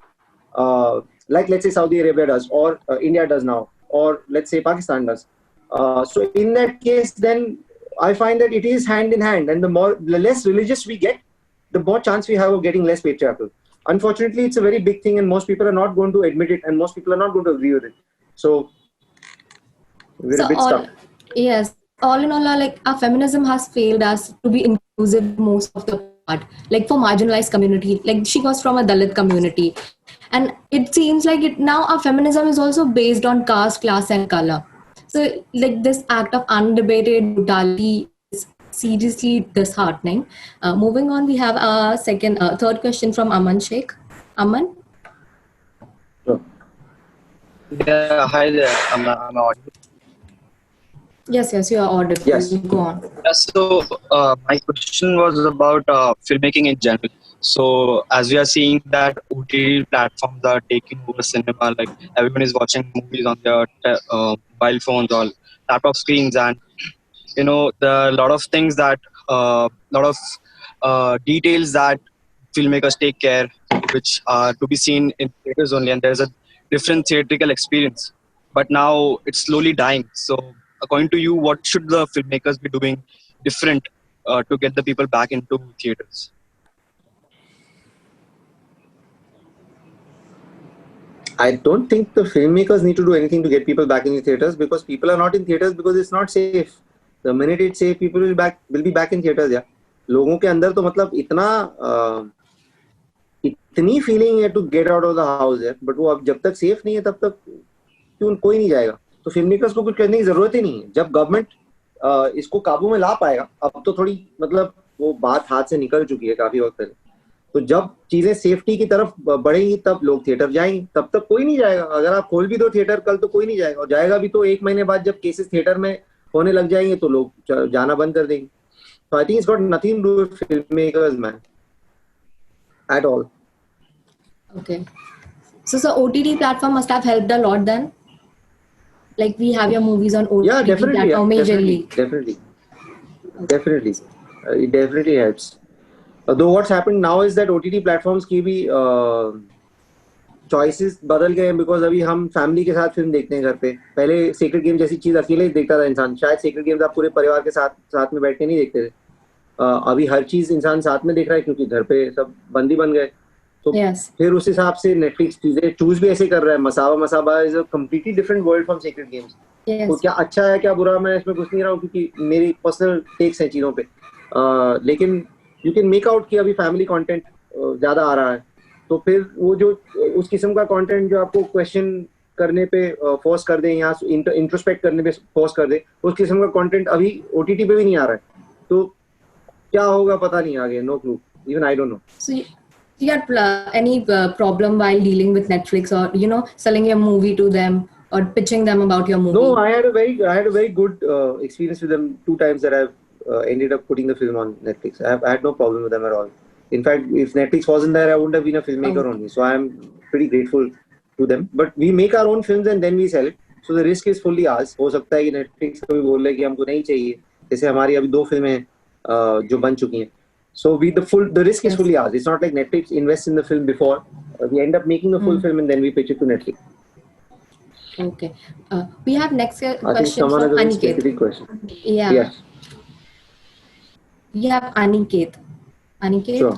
Like let's say Saudi Arabia does, or India does now, or let's say Pakistan does. So in that case, then I find that it is hand in hand. And the less religious we get, the more chance we have of getting less patriarchal. Unfortunately, it's a very big thing, and most people are not going to admit it, and most people are not going to agree with it. So we're a bit stuck. Yes, all in all, like our feminism has failed us to be inclusive most of the part. Like for marginalized community, like she was from a Dalit community, and it seems like now our feminism is also based on caste, class, and color. So like this act of undebated brutality is seriously disheartening. Moving on, we have a third question from Aman Sheikh. Aman? Sure. Yeah, hi there. I'm audible. Yes, yes, you are audible. Yes. Go on. So my question was about filmmaking in general. So as we are seeing that OTT platforms are taking over cinema, like everyone is watching movies on their mobile phones or laptop screens, and there are a lot of things that lot of details that filmmakers take care, which are to be seen in theaters only, and there's a different theatrical experience. But now it's slowly dying. So according to you, what should the filmmakers be doing different to get the people back into theaters? I don't think the filmmakers need to do anything to get people back in the theaters, because people are not in theaters because it's not safe. The minute it's safe, people will be back in theaters. Yeah, लोगों के अंदर तो मतलब इतनी feeling है to get out of the house है, but वो अब जब तक सेफ नहीं है तब तक क्यों कोई नहीं जाएगा. तो फिल्म मेकर्स को कुछ करने की जरूरत ही नहीं है. जब गवर्नमेंट इसको काबू में ला पाएगा, अब तो थोड़ी मतलब वो बात हाथ से निकल चुकी है काफी वक्त पहले, तो जब चीजें सेफ्टी की तरफ बढ़ेंगी तब लोग थिएटर जाएंगे. तब तक कोई नहीं जाएगा. अगर आप खोल भी दो थिएटर कल, तो कोई नहीं जाएगा, और जाएगा भी तो 1 महीने बाद जब केसेस थिएटर में होने लग जाएंगे तो लोग जाना बंद कर देंगे. So I think it's got nothing to do with filmmakers, man, at all. Okay. So OTT platform must have helped a lot then? Like we have your movies on OTT Yeah, definitely. platform majorly. Definitely. It definitely helps. Though what's happened now is that OTT platforms की भी choices बदल गए हैं, because अभी हम family के साथ film देखते हैं घर पे. पहले सेक्रेड गेम जैसी चीज अकेले ही देखता था इंसान. शायद सेक्रेड गेम्स आप पूरे परिवार के साथ में बैठ के नहीं देखते थे. अभी हर चीज इंसान साथ में देख रहा है क्योंकि घर पे सब बंदी बन गए. तो फिर उस हिसाब से नेटफ्लिक्स चीजें चूज भी ऐसे कर रहा है. Masaba is a completely different world from sacred games. तो क्या अच्छा है क्या बुरा, मैं इसमें कुछ नहीं रहा हूँ क्योंकि मेरी पर्सनल टेक्स हैं चीजों पे. लेकिन यू कैन मेक आउट कि अभी फैमिली कंटेंट ज्यादा आ रहा है, तो फिर वो जो उस किस्म का कंटेंट जो आपको क्वेश्चन करने पे फोर्स कर दे या इंट्रोस्पेक्ट करने पे फोर्स कर दे, उस किस्म का कंटेंट अभी ओटीटी पे भी नहीं आ रहा है. तो क्या होगा पता नहीं आगे. No clue. Even I don't know. So you had any problem while dealing with Netflix, or selling your movie to them or pitching them about your movie? No, I had a very good experience with them 2 times that I've ended up putting the film on Netflix. I had no problem with them at all. In fact, if Netflix wasn't there, I wouldn't have been a filmmaker only. So I am pretty grateful to them. But we make our own films and then we sell it. So the risk is fully ours. हो सकता है कि Netflix कभी बोल ले कि हमको नहीं चाहिए. जैसे हमारी अभी 2 फिल्में जो बन चुकी हैं. So the risk is fully ours. It's not like Netflix invests in the film before. We end up making the full film and then we pitch it to Netflix. Okay. We have next I think question someone has from a very Aniket. specific question. Yeah. Yes. We have Aniket. Aniket? Sure.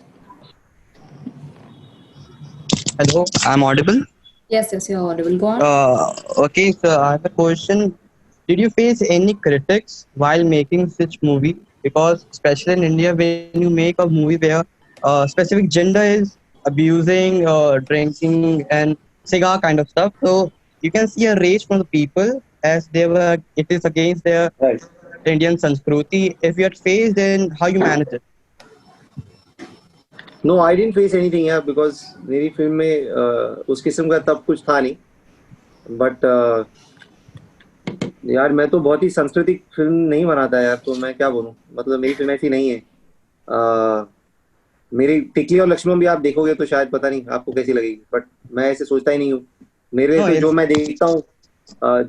Hello, I'm audible. Yes, you're audible. Go on. Okay, so I have a question. Did you face any critics while making such movie? Because especially in India, when you make a movie where specific gender is abusing, drinking, and cigar kind of stuff, so you can see a rage from the people as it is against their Indian Sanskruti. If you had faced, then how you manage it? No, I didn't face anything here because मेरी film में उस किस्म का तब कुछ था नहीं. But यार मैं तो बहुत ही सांस्कृतिक फिल्म नहीं बनाता यार, तो मैं क्या बोलूं. मतलब मेरी फिल्म ऐसी नहीं है. मेरी टिकली और लक्ष्मण भी आप देखोगे तो शायद पता नहीं आपको कैसी लगेगी, बट मैं ऐसे सोचता ही नहीं हूँ. मेरे तो जो मैं देखता हूँ,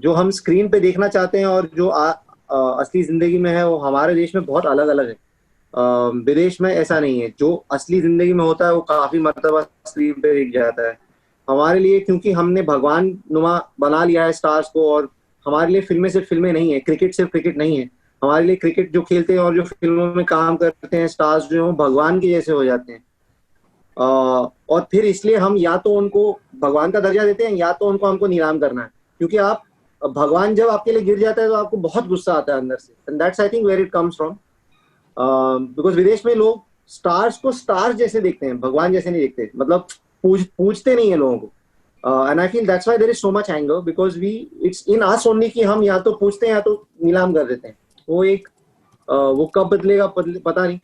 जो हम स्क्रीन पे देखना चाहते हैं और जो असली जिंदगी में है, वो हमारे देश में बहुत अलग अलग है. विदेश में ऐसा नहीं है. जो असली जिंदगी में होता है वो काफी मर्तबा स्क्रीन पे दिख जाता है. हमारे लिए क्योंकि हमने भगवान नुमा बना लिया है स्टार्स को, और हमारे लिए फिल्में सिर्फ फिल्में नहीं है, क्रिकेट सिर्फ क्रिकेट नहीं है. हमारे लिए क्रिकेट जो खेलते हैं और जो फिल्मों में काम करते हैं स्टार्स जो हैं, भगवान के जैसे हो जाते हैं. और फिर इसलिए हम या तो उनको भगवान का दर्जा देते हैं या तो उनको हमको नीलाम करना है. क्योंकि आप भगवान जब आपके लिए गिर जाता है तो आपको बहुत गुस्सा आता है अंदर से. And that's I think where it comes from. Because विदेश में लोग स्टार्स को स्टार्स जैसे देखते हैं, भगवान जैसे नहीं देखते. मतलब पूछते नहीं है लोगों को. And I feel that's why there is so much anger, because it's in us only कि हम या तो पूछते हैं या तो नीलाम कर देते हैं. वो कब बदलेगा पता नहीं.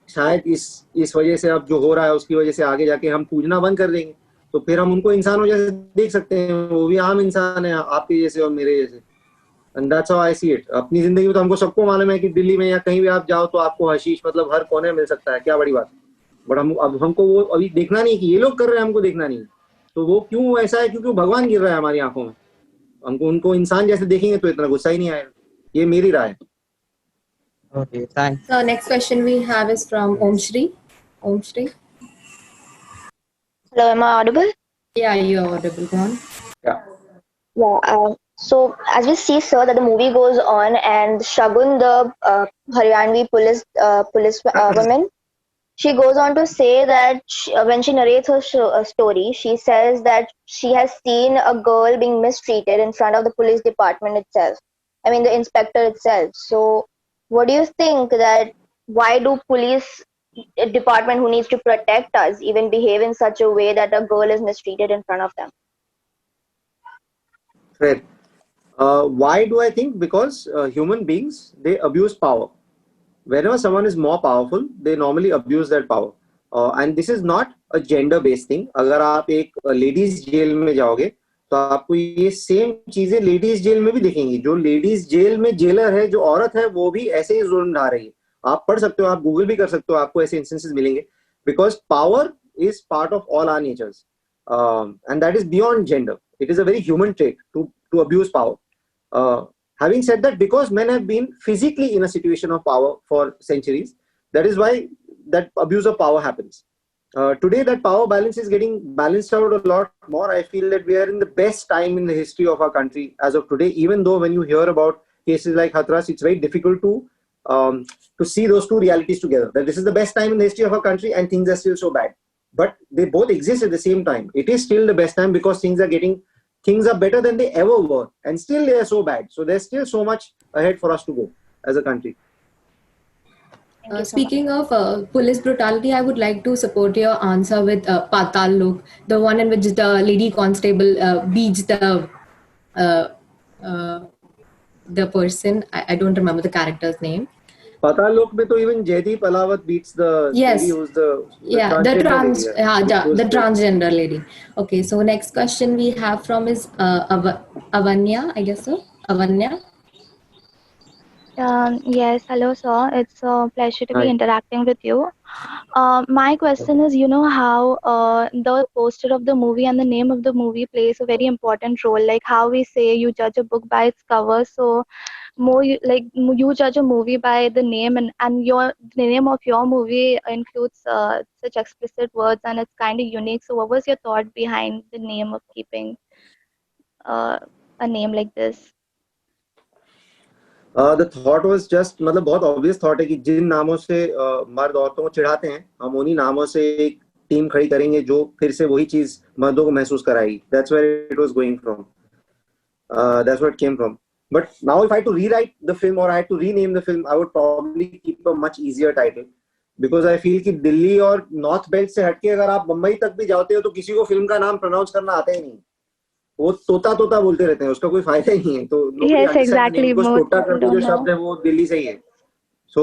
शायद इस वजह से अब जो हो रहा है उसकी वजह से आगे जाके हम पूछना बंद कर देंगे, तो फिर हम उनको इंसानों जैसे देख सकते हैं. वो भी आम इंसान है आपके जैसे और मेरे जैसे. And that's how I see it. अपनी जिंदगी में तो हमको सबको मालूम है कि दिल्ली में या कहीं भी आप जाओ तो आपको हशीश मतलब हर कोने में मिल सकता है, क्या बड़ी बात. बट अब हमको वो अभी देखना नहीं कि ये लोग कर रहे हैं, हमको देखना नहीं. तो वो क्यों ऐसा है? क्योंकि भगवान गिर रहा है हमारी आंखों में. हमको उनको इंसान जैसे देखेंगे तो इतना गुस्सा ही नहीं आएगा. ये मेरी राय है. Okay, thanks. So next question we have is from Om Shri. Om Shri. Hello, am I audible? Yeah, you are audible. Go on. Yeah. Yeah. So as we see, sir, that the movie goes on, and Shagun, the Haryanvi police woman, she goes on to say that when she narrates her story, she says that she has seen a girl being mistreated in front of the police department itself. I mean, the inspector itself. So, what do you think that why do police department who needs to protect us even behave in such a way that a girl is mistreated in front of them? Fair. Why do I think? Because human beings, they abuse power. Whenever someone is more powerful, they normally abuse that power. And this is not a gender-based thing. अगर आप एक ladies jail में जाओगे, तो आपको ये same चीजें ladies jail में भी दिखेंगी. जो लेडीज जेल में जेलर है, जो औरत है, वो भी ऐसे ही जुल्म ढा रही है. आप पढ़ सकते हो, आप गूगल भी कर सकते हो, आपको ऐसे इंस्टेंसेस मिलेंगे. Because power is part of all our natures, and that is beyond gender. It is a very human trait to abuse power. Having said that, because men have been physically in a situation of power for centuries, that is why that abuse of power happens. Today, that power balance is getting balanced out a lot more. I feel that we are in the best time in the history of our country as of today. Even though when you hear about cases like Hathras, it's very difficult to see those two realities together. That this is the best time in the history of our country, and things are still so bad. But they both exist at the same time. It is still the best time because things are better than they ever were, and still they are so bad. So there's still so much ahead for us to go as a country. Speaking of police brutality, I would like to support your answer with Patal Lok, the one in which the lady constable beats the person. I don't remember the character's name. Patal Lok mein to even Jaideep Alawat beats the lady who's the transgender lady. Okay, so next question we have from is Avanya, I guess so. Avanya. Yes, hello, sir. It's a pleasure to be interacting with you. My question is, you know how the poster of the movie and the name of the movie plays a very important role. Like how we say you judge a book by its cover, so you judge a movie by the name, and the name of your movie includes such explicit words, and it's kind of unique. So what was your thought behind the name of keeping a name like this? The thought was just मतलब बहुत obvious thought है कि जिन नामों से मर्द औरतों को चिढ़ाते हैं, हम उन्हीं नामों से एक टीम खड़ी करेंगे जो फिर से वही चीज मर्दों को महसूस कराएगी. That's where it was going from. That's where it came from. But now if I had to rewrite the film or I had to rename the film, I would probably keep a much easier title. Because I feel कि दिल्ली और north belt से हटके अगर आप मुंबई तक भी जाते हो तो किसी को फिल्म का नाम प्रोनाउंस करना आता ही नहीं. वो तोता तोता बोलते रहते हैं, उसका कोई फायदा ही नहीं है. तो yes, exactly. तोता करके जो शब्द है वो दिल्ली से ही है. So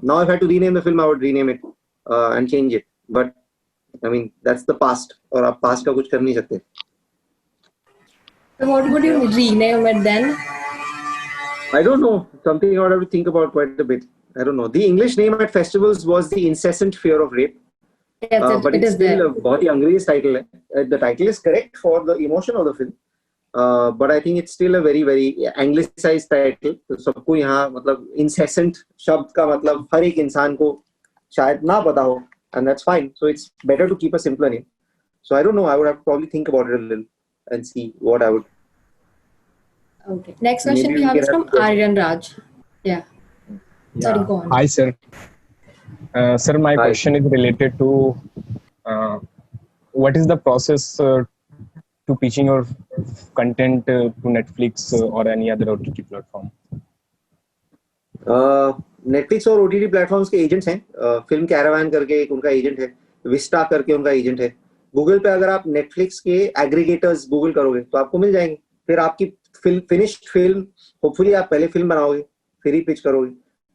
now if I had to rename the film, I would rename it and change it. But I mean that's the past, और आप past का कुछ कर नहीं सकते. So what would you rename it then? I don't know. Something I would have to think about quite a bit. I don't know. The English name at festivals was The Incessant Fear of Rape. Yes, but it's still a बहुत ही अंग्रेज title है. The title is correct for the emotion of the film. But I think it's still a very very anglicized title. तो सबको यहाँ मतलब incessant शब्द का मतलब हर एक इंसान को शायद ना पता हो, and that's fine. So it's better to keep a simpler name. So I don't know. I would have to probably think about it a little and see what I would. Okay. Next question we have is from Aryan Raj. Yeah. Sorry, go on. Hi, sir. Sir, my question is related to what is the process to pitching your content to Netflix or any other OTT platform? Netflix और OTT platforms के agents हैं. Film Caravan करके एक उनका agent है. Vista करके उनका agent है. Google पे अगर आप Netflix के aggregators Google करोगे तो आपको मिल जाएंगे. फिर आपकी finished film, hopefully आप पहले film बनाओगे, फिर ही pitch करोगे.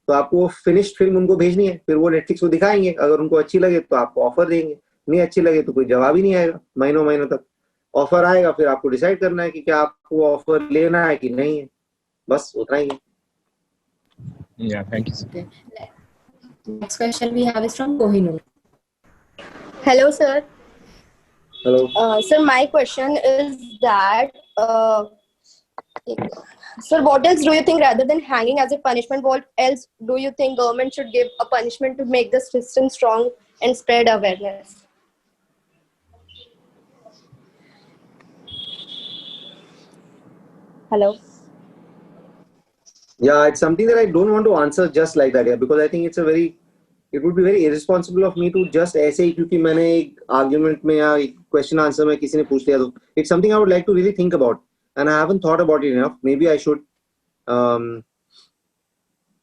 तो आपको फिनिश्ड फिल्म उनको भेजनी है, फिर वो नेटफ्लिक्स को दिखाएंगे. अगर उनको अच्छी लगे तो आपको ऑफर देंगे, नहीं अच्छी लगे तो कोई जवाब ही नहीं आएगा. महीनों तक ऑफर आएगा, फिर आपको डिसाइड करना है कि क्या आपको ऑफर लेना है कि नहीं है. बस उतना ही है. Yeah, thank you. Sir. Okay. Next question we have is from Kohinoor. Hello, sir. Hello. Sir, my question is that, sir, what else do you think rather than hanging as a punishment? What else do you think government should give a punishment to make the system strong and spread awareness? Hello. Yeah, it's something that I don't want to answer just like that, yeah, because I think it would be very irresponsible of me to just ऐसे ही क्योंकि मैंने एक argument में या एक question answer में किसी ने पूछ लिया तो it's something I would like to really think about and I haven't thought about it enough. Maybe I should,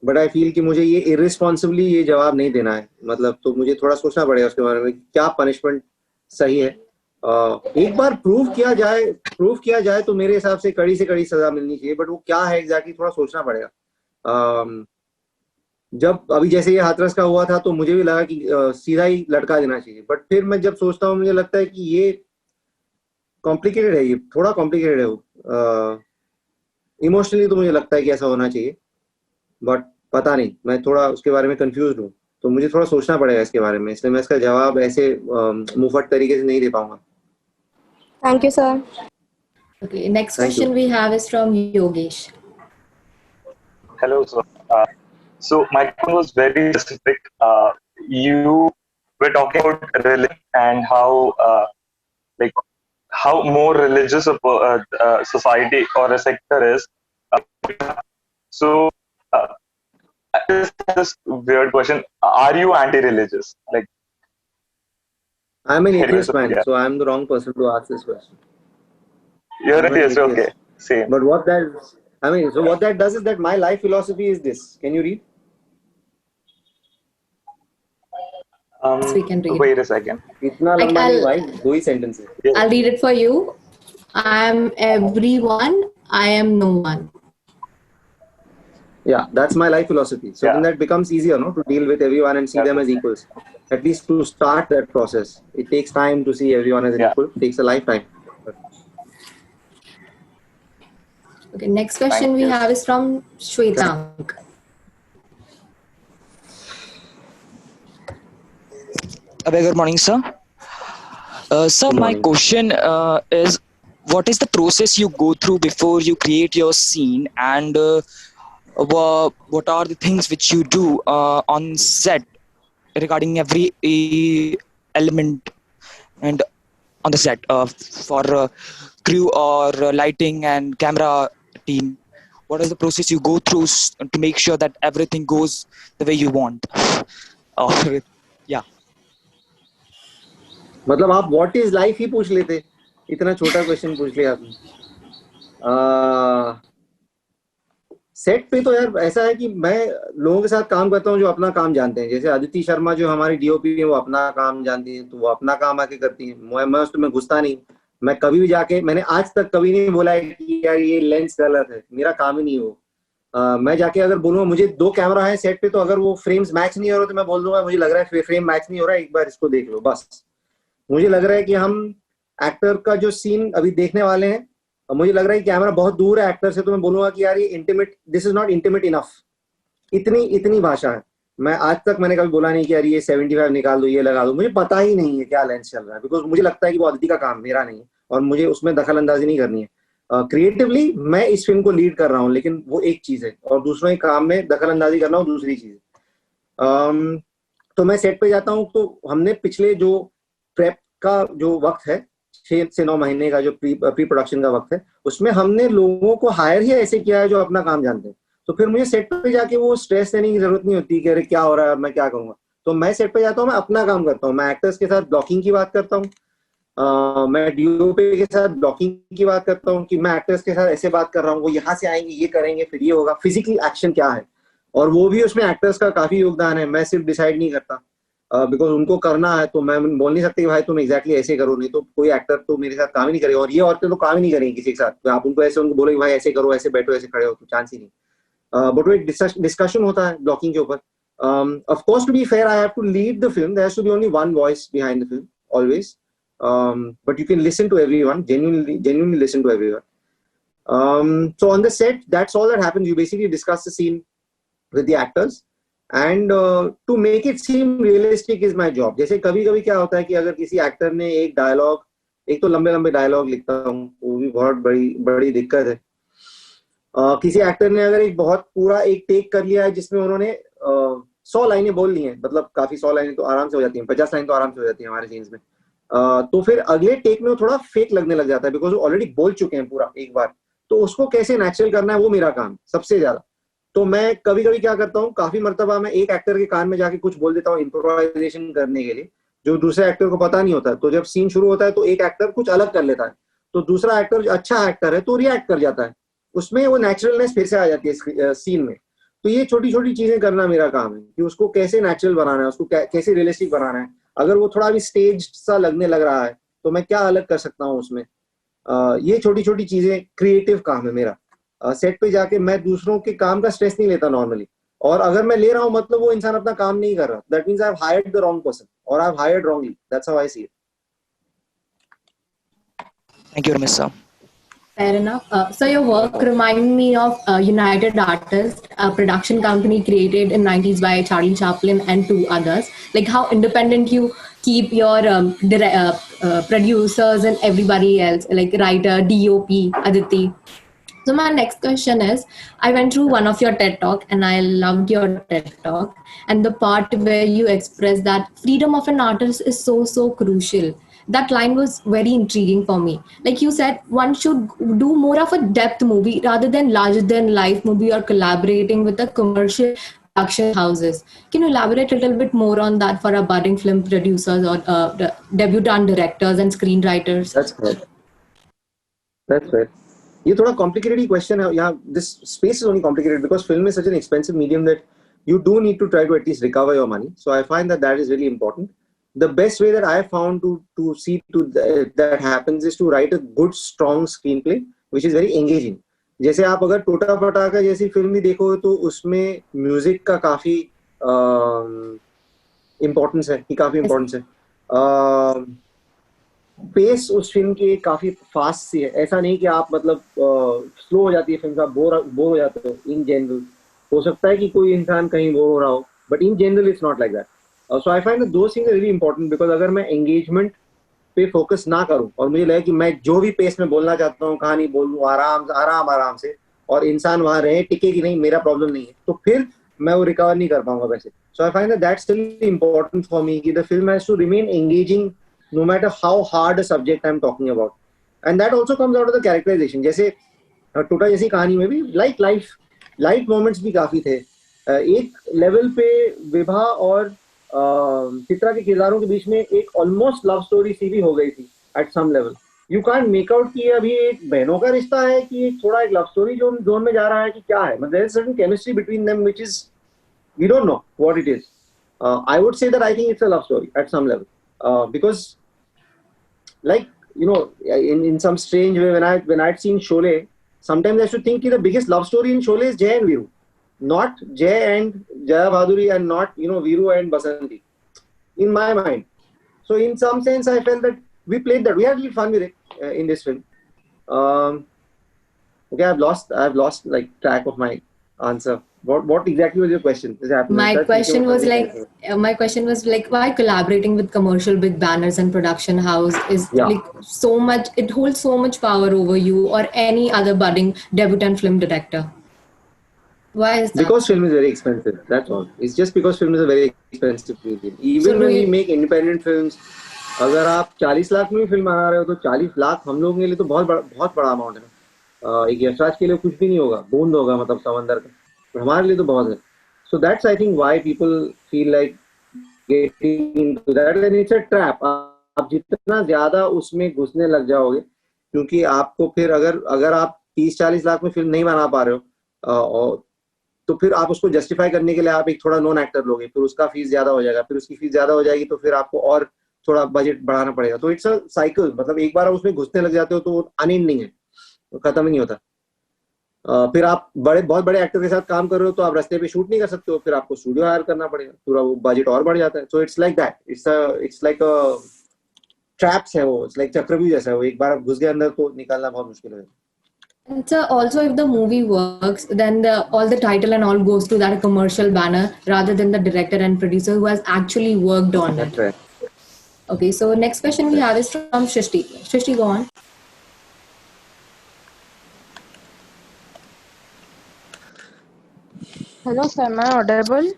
but I feel कि मुझे ये irresponsibly ये जवाब नहीं देना है. मतलब तो मुझे थोड़ा सोचना पड़ेगा उसके बारे में क्या punishment सही है. एक बार प्रूव किया जाए तो मेरे हिसाब से कड़ी से कड़ी सजा मिलनी चाहिए, बट वो क्या है एग्जैक्टली थोड़ा सोचना पड़ेगा. जब अभी जैसे ये हाथरस का हुआ था तो मुझे भी लगा कि सीधा ही लटका देना चाहिए, बट फिर मैं जब सोचता हूँ मुझे लगता है कि ये कॉम्प्लिकेटेड है, ये थोड़ा कॉम्प्लिकेटेड है. वो इमोशनली तो मुझे लगता है कि ऐसा होना चाहिए, बट पता नहीं, मैं थोड़ा उसके बारे में कंफ्यूज हूँ, तो मुझे थोड़ा सोचना पड़ेगा इसके बारे में, इसलिए मैं इसका जवाब ऐसे मुफट तरीके से नहीं दे पाऊंगा. Thank you, sir. Okay, next question we have is from Yogesh. Hello, sir. So my question was very specific. You were talking about religion and how, how more religious a society or a sector is. So, this weird question: are you anti-religious? Like, I'm an atheist man, so I'm the wrong person to ask this question. You're an atheist, okay? Same. But what that does is that my life philosophy is this. Can you read? We can read. Wait a second. इतना लंबा नहीं भाई, 2 ही sentences. I'll read it for you. I am everyone. I am no one. Yeah, that's my life philosophy. So then that becomes easier, no, to deal with everyone and see them as equals. At least to start that process, it takes time to see everyone as equal. It takes a lifetime. Okay, next question we have is from Shwetank. Good morning, sir. Sir, my question is, what is the process you go through before you create your scene, and what are the things which you do on set regarding every element and on the set for crew or lighting and camera team? What is the process you go through to make sure that everything goes the way you want? Yeah. मतलब आप what is life ही पूछ लेते, इतना छोटा question पूछ लिया आपने. Set पे तो यार ऐसा है कि मैं लोगों के साथ काम करता हूँ जो अपना काम जानते हैं. जैसे अदिति शर्मा जो हमारी डीओपी है वो अपना काम जानती है, तो वो अपना काम आके करती है. मैं उसमें घुसता नहीं. मैं कभी भी जाके, मैंने आज तक कभी नहीं बोला है कि यार ये लेंस गलत है, मेरा काम ही नहीं हो. मैं जाके अगर बोलूँगा मुझे 2 कैमरा है सेट पे, तो अगर वो फ्रेम्स मैच नहीं हो रहे तो मैं बोल दूंगा मुझे लग रहा है फ्रेम मैच नहीं हो रहा है, एक बार इसको देख लो. बस मुझे लग रहा है कि हम एक्टर का जो सीन अभी देखने वाले हैं, मुझे लग रहा है कि कैमरा बहुत दूर है एक्टर से, तो मैं बोलूंगा कि यार ये intimate, this is not intimate enough. इतनी भाषा है. मैं आज तक मैंने कभी बोला नहीं कि यार ये 75 निकाल दो, ये लगा दो. मुझे पता ही नहीं है क्या लेंस चल रहा है, बिकॉज मुझे लगता है कि वो अदिति का काम, मेरा नहीं है, और मुझे उसमें दखल अंदाजी नहीं करनी है. क्रिएटिवली मैं इस फिल्म को लीड कर रहा हूँ, लेकिन वो एक चीज है, और दूसरों के काम में दखल अंदाजी करना हूँ दूसरी चीज. तो मैं सेट पे जाता हूँ, तो हमने पिछले जो प्रेप का जो वक्त है 6 से 9 महीने का जो प्री प्रोडक्शन का वक्त है, उसमें हमने लोगों को हायर ही ऐसे किया है जो अपना काम जानते हैं. तो फिर मुझे सेट पे जाके वो स्ट्रेस लेने की जरूरत नहीं होती कि अरे क्या हो रहा है, मैं क्या करूंगा. तो मैं सेट पे जाता हूँ, मैं अपना काम करता हूँ. मैं एक्टर्स के साथ ब्लॉकिंग की बात करता हूँ, मैं डीओपी के साथ ब्लॉकिंग की बात करता हूँ कि मैं एक्टर्स के साथ ऐसे बात कर रहा हूँ, वो यहाँ से आएंगे, ये करेंगे, फिर ये होगा. फिजिकली एक्शन क्या है, और वो भी उसमें एक्टर्स का काफी योगदान है. मैं सिर्फ डिसाइड नहीं करता, बिकॉज उनको करना है, तो मैं बोल नहीं सकती कि भाई तुम एग्जैक्टली ऐसे करो, नहीं तो कोई एक्टर तो मेरे साथ काम ही नहीं करेगा. और ये औरतें तो काम ही नहीं करेंगी किसी के साथ. तो आप उनको ऐसे उनको बोलोगे भाई ऐसे करो, ऐसे बैठो, ऐसे खड़े हो, तो चांस ही नहीं. बट वो एक डिस्कशन होता है ब्लॉकिंग के ऊपर. Of course to be fair, I have to lead the film. There has to be only one voice behind the film always, but you can listen to everyone, genuinely listen to everyone. So on the set, that's all that happens. You basically discuss the scene with the actors, and to make it seem realistic is my job. जैसे कभी-कभी क्या होता है कि अगर किसी actor ने एक डायलॉग, एक तो लंबे-लंबे डायलॉग लिखता हूँ, वो भी बहुत बड़ी दिक्कत है. किसी एक्टर ने अगर एक बहुत पूरा एक टेक कर लिया है जिसमें उन्होंने 100 लाइनें बोल ली हैं, मतलब काफी 100 लाइनें तो आराम से हो जाती हैं, 50 लाइन तो आराम से हो जाती है हमारे सीन्स में. तो फिर अगले टेक में वो थोड़ा फेक लगने लग जाता है, बिकॉज वो ऑलरेडी बोल चुके हैं पूरा एक बार. तो उसको कैसे नेचुरल करना है वो मेरा काम सबसे ज्यादा. तो मैं कभी-कभी क्या करता हूँ, काफी मर्तबा मैं एक एक्टर के कान में जाके कुछ बोल देता हूँ इम्प्रोवाइजेशन करने के लिए, जो दूसरे एक्टर को पता नहीं होता. तो जब सीन शुरू होता है तो एक एक्टर कुछ अलग कर लेता है, तो दूसरा एक्टर जो अच्छा एक्टर है तो रिएक्ट कर जाता है, उसमें वो नेचुरलनेस फिर से आ जाती है सीन में. तो ये छोटी छोटी चीजें करना मेरा काम है कि उसको कैसे नेचुरल बनाना है, उसको कैसे रियलिस्टिक बनाना है. अगर वो थोड़ा भी स्टेज सा लगने लग रहा है तो मैं क्या अलग कर सकता हूँ उसमें. ये छोटी छोटी चीजें क्रिएटिव काम है मेरा. सेट पे जाके मैं दूसरों के काम का स्ट्रेस नहीं लेता नॉर्मली, और अगर मैं ले रहा हूँ मतलब वो इंसान अपना काम नहीं कर रहा. That means I have hired the wrong person और I have hired wrongly. That's how I see it. Thank you, Ramesh sir. Fair enough. So your work reminded me of United Artists, a production company created in 90s by Charlie Chaplin and 2 others. Like how independent you keep your producers and everybody else, like writer, DOP, Aditi. So my next question is, I went through one of your TED Talk and I loved your TED Talk, and the part where you express that freedom of an artist is so crucial. That line was very intriguing for me. Like you said, one should do more of a depth movie rather than larger than life movie or collaborating with the commercial production houses. Can you elaborate a little bit more on that for our budding film producers or debutant directors and screenwriters? That's right. That's right. ये थोड़ा complicated question है यहाँ. This space is only complicated because film is such an expensive medium that you do need to try to at least recover your money. So I find that is really important. The best way that I have found to see to that happens is to write a good strong screenplay which is very engaging. जैसे आप अगर टोटा फटाका जैसी film भी देखोगे तो उसमें म्यूजिक का काफी इम्पोर्टेंस है, काफी इम्पोर्टेंस है. पेस उस फिल्म की काफी फास्ट सी है. ऐसा नहीं कि आप मतलब स्लो हो जाती है फिल्म, आप बोर हो जाते हो. इन जनरल हो सकता है कि कोई इंसान कहीं बोर हो रहा हो, but in general it's not like that. So I find those things are really important because अगर मैं एंगेजमेंट पे फोकस ना करूं और मुझे लगे कि मैं जो भी पेस में बोलना चाहता हूँ कहानी बोल लूँ आराम से और इंसान वहां रहे टिके कि नहीं, मेरा प्रॉब्लम नहीं है, तो फिर मैं वो रिकवर नहीं कर पाऊंगा वैसे. So I find that still important for me कि the film has to remain engaging no matter how hard a subject I'm talking about. And that also comes out of the characterization. जैसे टोटा जैसी कहानी में भी light moments भी काफी थे. एक लेवल पे विभा और चित्रा के किरदारों के बीच में एक ऑलमोस्ट लव स्टोरी सी भी हो गई थी at some level. You can't make out कि अभी एक बहनों का रिश्ता है कि एक थोड़ा एक लव स्टोरी जोन में जा रहा है कि क्या है. मतलब there is certain chemistry between them which is we don't know what it is. I would say that I think it's a love story at some level because like you know in some strange way when I'd seen Sholay, sometimes I should think that the biggest love story in Sholay is Jay and Veeru, not Jay and Jaya Bhaduri and not Veeru and Basanti in my mind. So in some sense I felt that we played that, we had a little fun with it in this film. Okay, I've lost like track of my answer. What exactly was your question? My question was like why collaborating with commercial big banners and production house is like so much, it holds so much power over you or any other budding debutant film director. Why is that? Because film is very expensive, that's all. It's just because film is a very expensive medium. Even when we make independent films, अगर आप 40 लाख में film बना रहे हो तो 40 लाख हम लोगों के लिए तो बहुत बड़ा अमाउंट है. एक यशराज के लिए कुछ भी नहीं होगा, बूंद होगा मतलब समंदर का, हमारे लिए तो बहुत है. So that's I think why people feel like getting into that, and it's a trap. आप जितना ज्यादा उसमें घुसने लग जाओगे, क्योंकि आपको फिर अगर आप 30-40 लाख में फिल्म नहीं बना पा रहे हो तो फिर आप उसको जस्टिफाई करने के लिए आप एक थोड़ा नॉन एक्टर लोगे, फिर उसका फीस ज्यादा हो जाएगा, फिर उसकी फीस ज्यादा हो जाएगी तो फिर आपको और थोड़ा बजट बढ़ाना पड़ेगा. तो इट्स अ साइकिल. मतलब एक बार आप उसमें घुसने लग जाते हो तो अनएंडिंग है, तो खत्म ही नहीं होता. फिर आप बहुत बड़े एक्टर के साथ काम कर रहे हो तो आप रास्ते पे शूट नहीं कर सकते हो, फिर आपको स्टूडियो हायर करना पड़ेगा, पूरा वो बजट और बढ़ जाता है. So it's like that. It's like a traps है वो. इट्स लाइक चक्रव्यूह जैसा है वो. एक बार आप घुस गए अंदर तो निकालना बहुत मुश्किल है. And so also if the movie works, then all the title and all goes to that commercial banner rather than the director and producer who has actually worked on That's it. right. Okay, so next question we have is from Shrishti. Shrishti, go on. Hello, sir. Am I audible?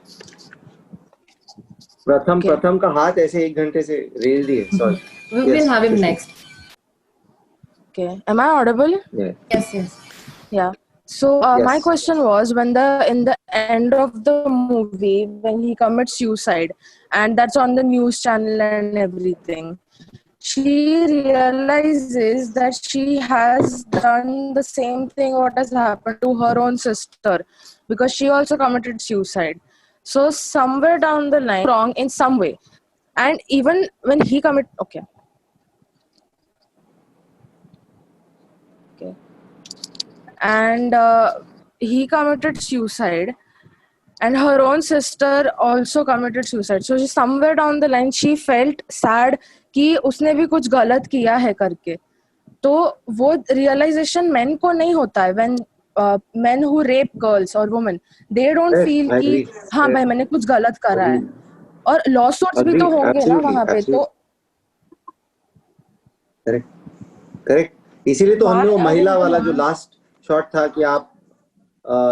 प्रथम का हाथ ऐसे 1 घंटे से raise दिए. Sorry. We will have him next. Okay. Am I audible? Yeah. Yes. Yeah. So my question was, when in the end of the movie, when he commits suicide, and that's on the news channel and everything, she realizes that she has done the same thing what has happened to her own sister, because she also committed suicide. So somewhere down the line, wrong in some way, and even when he okay. And he committed suicide, and her own sister also committed suicide. So somewhere down the line she felt sad कि उसने भी कुछ गलत किया है करके. तो वो realization men को नहीं होता है. When men who rape girls or women, they don't feel कि हाँ भाई मैंने कुछ गलत करा है. और lawsuits भी तो होंगे ना वहाँ पे. तो करेक्ट. इसीलिए तो हमने वो महिला वाला जो लास्ट शॉट था कि आप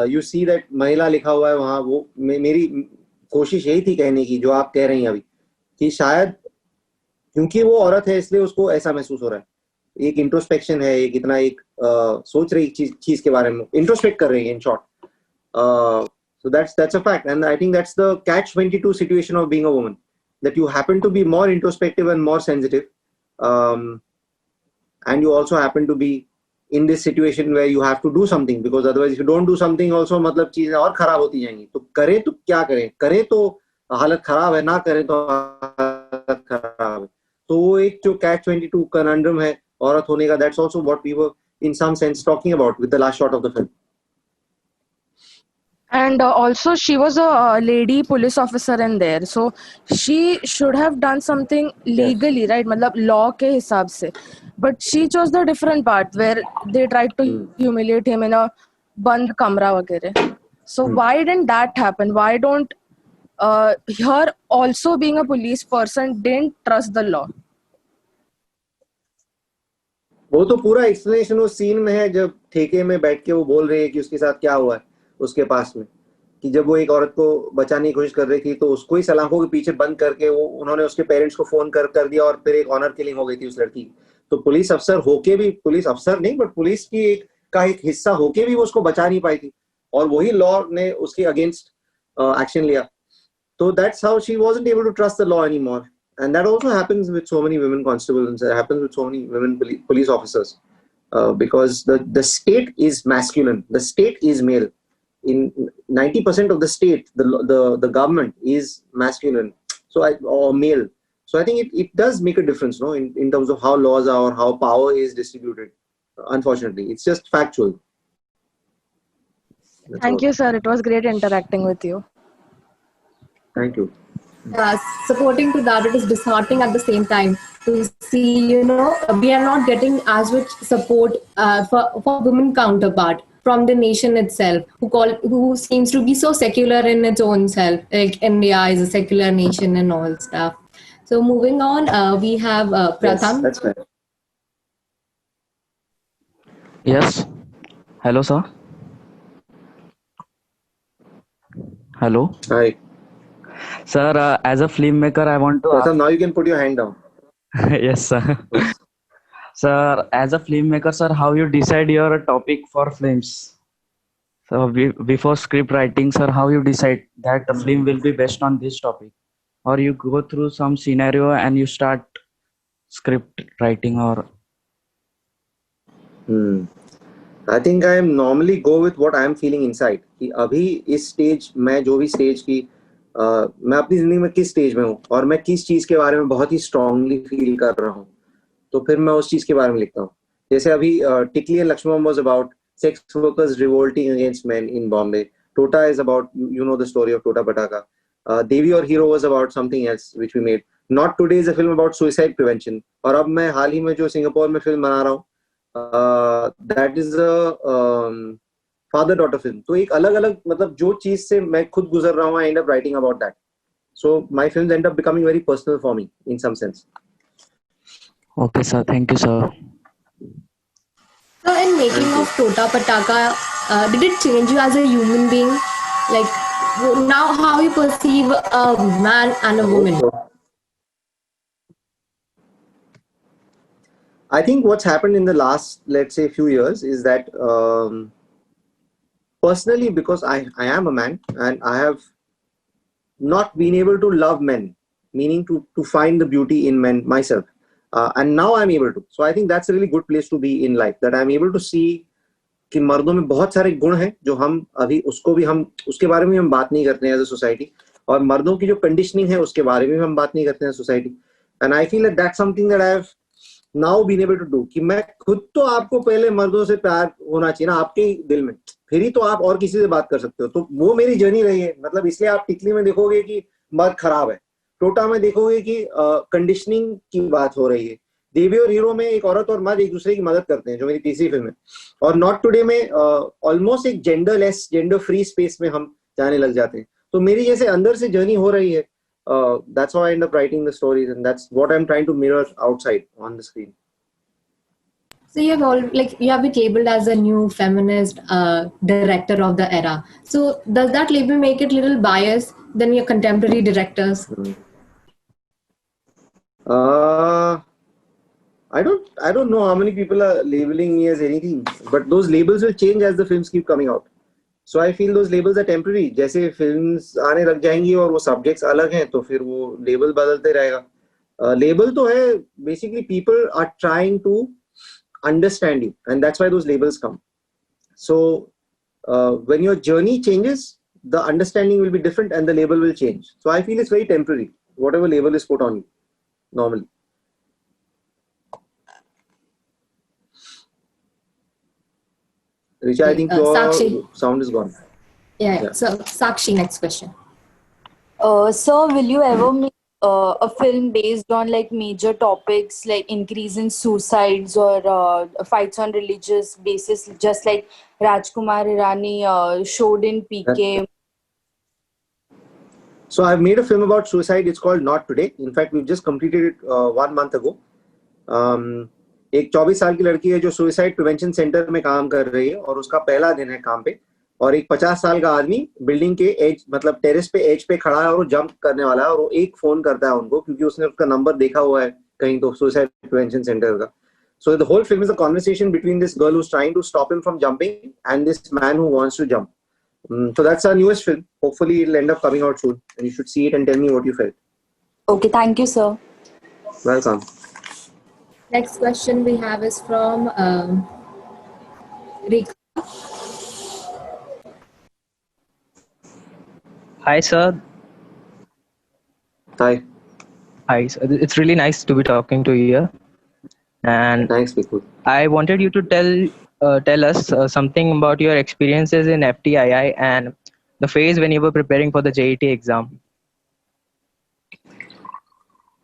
यू सी दैट महिला लिखा हुआ है वहां, वो मेरी कोशिश यही थी कहने की जो आप कह रही हैं अभी, कि शायद क्योंकि वो औरत है इसलिए उसको ऐसा महसूस हो रहा है. एक इंट्रोस्पेक्शन है, एक इतना एक सोच रही चीज के बारे में, इंट्रोस्पेक्ट कर रही है in short. So that's a fact, and I think that's the catch-22 situation of being a woman, that you happen to be more introspective and more sensitive, and you also happen to be in this situation where you have to do something, because otherwise if you don't do something also मतलब चीजें और खराब होती जाएंगी. तो करें तो क्या करें? करें तो हालत खराब है, ना करें तो हालत खराब है. तो वो एक जो catch-22 conundrum है औरत होने का, that's also what we were in some sense talking about with the last shot of the film. And also she was a lady police officer in there, so she should have done something legally, right? मतलब law के हिसाब से. But she chose the different part where they tried to humiliate him in a बंद कमरा वगैरह. So why didn't that happen? Why don't her also being a police person didn't trust the law? वो तो पूरा explanation उस scene में है जब ठेके में बैठ के वो बोल रही है कि उसके साथ क्या हुआ है उसके पास में, कि जब वो एक औरत को बचाने की कोशिश कर रही थी तो उसको ही सलाखों के पीछे बंद करके वो उन्होंने उसके पेरेंट्स को फोन कर दिया और फिर एक ऑनर किलिंग हो गई थी उस लड़की. तो पुलिस अफसर होके भी, पुलिस अफसर नहीं बट पुलिस की एक हिस्सा होके भी वो उसको बचा नहीं पाई थी, और वही लॉ ने उसके अगेंस्ट एक्शन लिया. तो that's how she wasn't able to trust the law anymore. And that also happens with so many women constables, and it happens with so many women police officers, because the state is masculine, the state is male. In 90% of the state, the government is masculine, or male. So I think it does make a difference, no, in terms of how laws are or how power is distributed. Unfortunately, it's just factual. Thank you, sir. It was great interacting with you. Thank you. Supporting to that, it is disheartening at the same time to see, we are not getting as much support for women counterpart from the nation itself, who seems to be so secular in its own self, like India is a secular nation and all stuff. So moving on, we have Pratham. Yes, that's right. Yes. Hello, sir. Hello. Hi. Sir, as a filmmaker, I want to ask... Now you can put your hand down. Yes, sir. Sir, as a filmmaker, sir, how you decide your topic for films? So before script writing, sir, how you decide that the film will be based on this topic? Or you go through some scenario and you start script writing, or... I think I normally go with what I am feeling inside. कि अभी इस stage मैं जो भी stage की मैं अपनी जिंदगी में किस स्टेज में हूँ और मैं किस चीज के बारे में बहुत ही स्ट्रांगली फील कर रहा हूँ, तो फिर मैं उस चीज के बारे में लिखता हूँ. जैसे अभी Tikli and Laxman was about sex workers revolting against men in Bombay. Tota is about, you know the story of Tota Pataka. Devi or Hero was about something else which we made. Not Today is a film about suicide prevention. और अब मैं हाल ही में जो Singapore में film बना रहा हूँ, that is a father daughter film. तो एक अलग अलग मतलब जो चीज से मैं खुद गुजर रहा हूँ, I end up writing about that. So my films end up becoming very personal for me in some sense. Okay, sir. Thank you, sir. So in making of Tota Pataka, did it change you as a human being? Like now how you perceive a man and a woman? I think what's happened in the last, let's say, few years is that personally, because I am a man and I have not been able to love men, meaning to find the beauty in men myself, and now I'm able to. So I think that's a really good place to be in life, that I'm able to see कि मर्दों में बहुत सारे गुण हैं जो हम अभी उसके बारे में हम बात नहीं करते हैं एज अ सोसाइटी, और मर्दों की जो कंडीशनिंग है उसके बारे में हम बात नहीं करते हैं society. And I feel that something that I have now been able to do, कि मैं खुद तो आपको पहले मर्दों से प्यार होना चाहिए ना आपके दिल में, फिर ही तो आप और किसी से बात कर सकते हो. तो वो मेरी जर्नी रही है. मतलब इसलिए आप टिकली में देखोगे कि मर्द खराब है, टोटा में देखोगे कि कंडीशनिंग की बात हो रही है, देवी और हीरो में एक औरत और मर्द एक दूसरे की मदद करते हैं, जो मेरी तीसरी फिल्म है, और नॉट टुडे में ऑलमोस्ट एक जेंडरलेस जेंडर फ्री स्पेस में हम जाने लग जाते हैं. तो मेरी जैसे अंदर से जर्नी हो रही है, that's how I end up writing the stories, and that's what I'm trying to mirror outside on the screen. So you have been labeled as a new feminist director of the era. So does that label make it a little biased than your contemporary directors? I don't know how many people are labeling me as anything, but those labels will change as the films keep coming out. So I feel those labels are temporary. जैसे films आने लग जाएंगी और वो subjects अलग हैं, तो फिर वो label बदलते रहेगा. Label तो है, basically people are trying to understand you, and that's why those labels come. So when your journey changes, the understanding will be different and the label will change. So I feel it's very temporary, whatever label is put on you normally. Richa, I think your sound is gone. Yeah. So Sakshi, next question. Sir, will you ever make a film based on like major topics like increase in suicides or fights on religious basis, just like Rajkumar Hirani showed in PK? So I've made a film about suicide. It's called Not Today. In fact, we've just completed it 1 month ago. एक 24 साल की लड़की है जो suicide prevention centre में काम कर रही है, और उसका पहला दिन है काम पे, और एक 50 साल का आदमी बिल्डिंग के एज मतलब टेरेस पे एज पे खड़ा है और वो जंप करने वाला है, और वो एक फोन करता है उनको क्योंकि उसने उसका नंबर देखा हुआ है कहीं तो सुसाइड प्रिवेंशन सेंटर का. So the whole film is a conversation between this girl who is trying to stop him from jumping and this man who wants to jump. So that's our newest film. Hopefully it'll end up coming out soon, and you should see it and tell me what you felt. Okay, thank you, sir. Welcome. Next question we have is from Rika. Hi, sir. Hi. Hi. It's really nice to be talking to you here. And thanks, Vikul. I wanted you to tell us something about your experiences in FTII and the phase when you were preparing for the JET exam.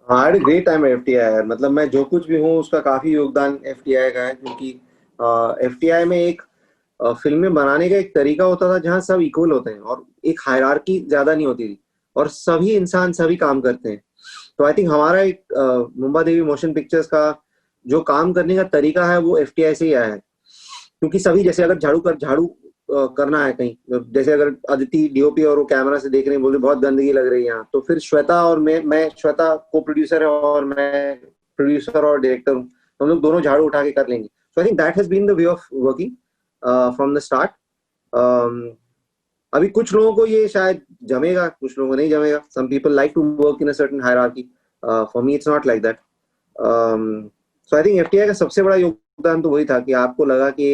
I had a great time at FTII. मतलब मैं जो कुछ भी हूँ उसका काफी योगदान FTII का है, क्योंकि FTII में एक फिल्में बनाने का एक तरीका होता था जहाँ सब इक्वल होते हैं और एक हायरार्की ज्यादा नहीं होती थी और सभी इंसान सभी काम करते हैं. तो आई थिंक हमारा एक मुंबा देवी मोशन पिक्चर्स का जो काम करने का तरीका है वो FTII से ही आया है, क्योंकि सभी जैसे अगर झाड़ू करना है कहीं, जैसे अगर अदिति DOP और वो कैमरा से देख रहे हैं, बोले बहुत गंदगी लग रही है यहाँ, तो फिर श्वेता और मैं श्वेता को प्रोड्यूसर है और मैं प्रोड्यूसर और डायरेक्टर हूँ, हम लोग दोनों झाड़ू उठा के कर लेंगे. So I think that has been the way of working from the start. अभी कुछ लोगों को ये शायद जमेगा, कुछ लोगों को नहीं जमेगा. Some people like to work in a certain hierarchy. For me it's not like that. So I think FTII का सबसे बड़ा योगदान तो वही था कि आपको लगा कि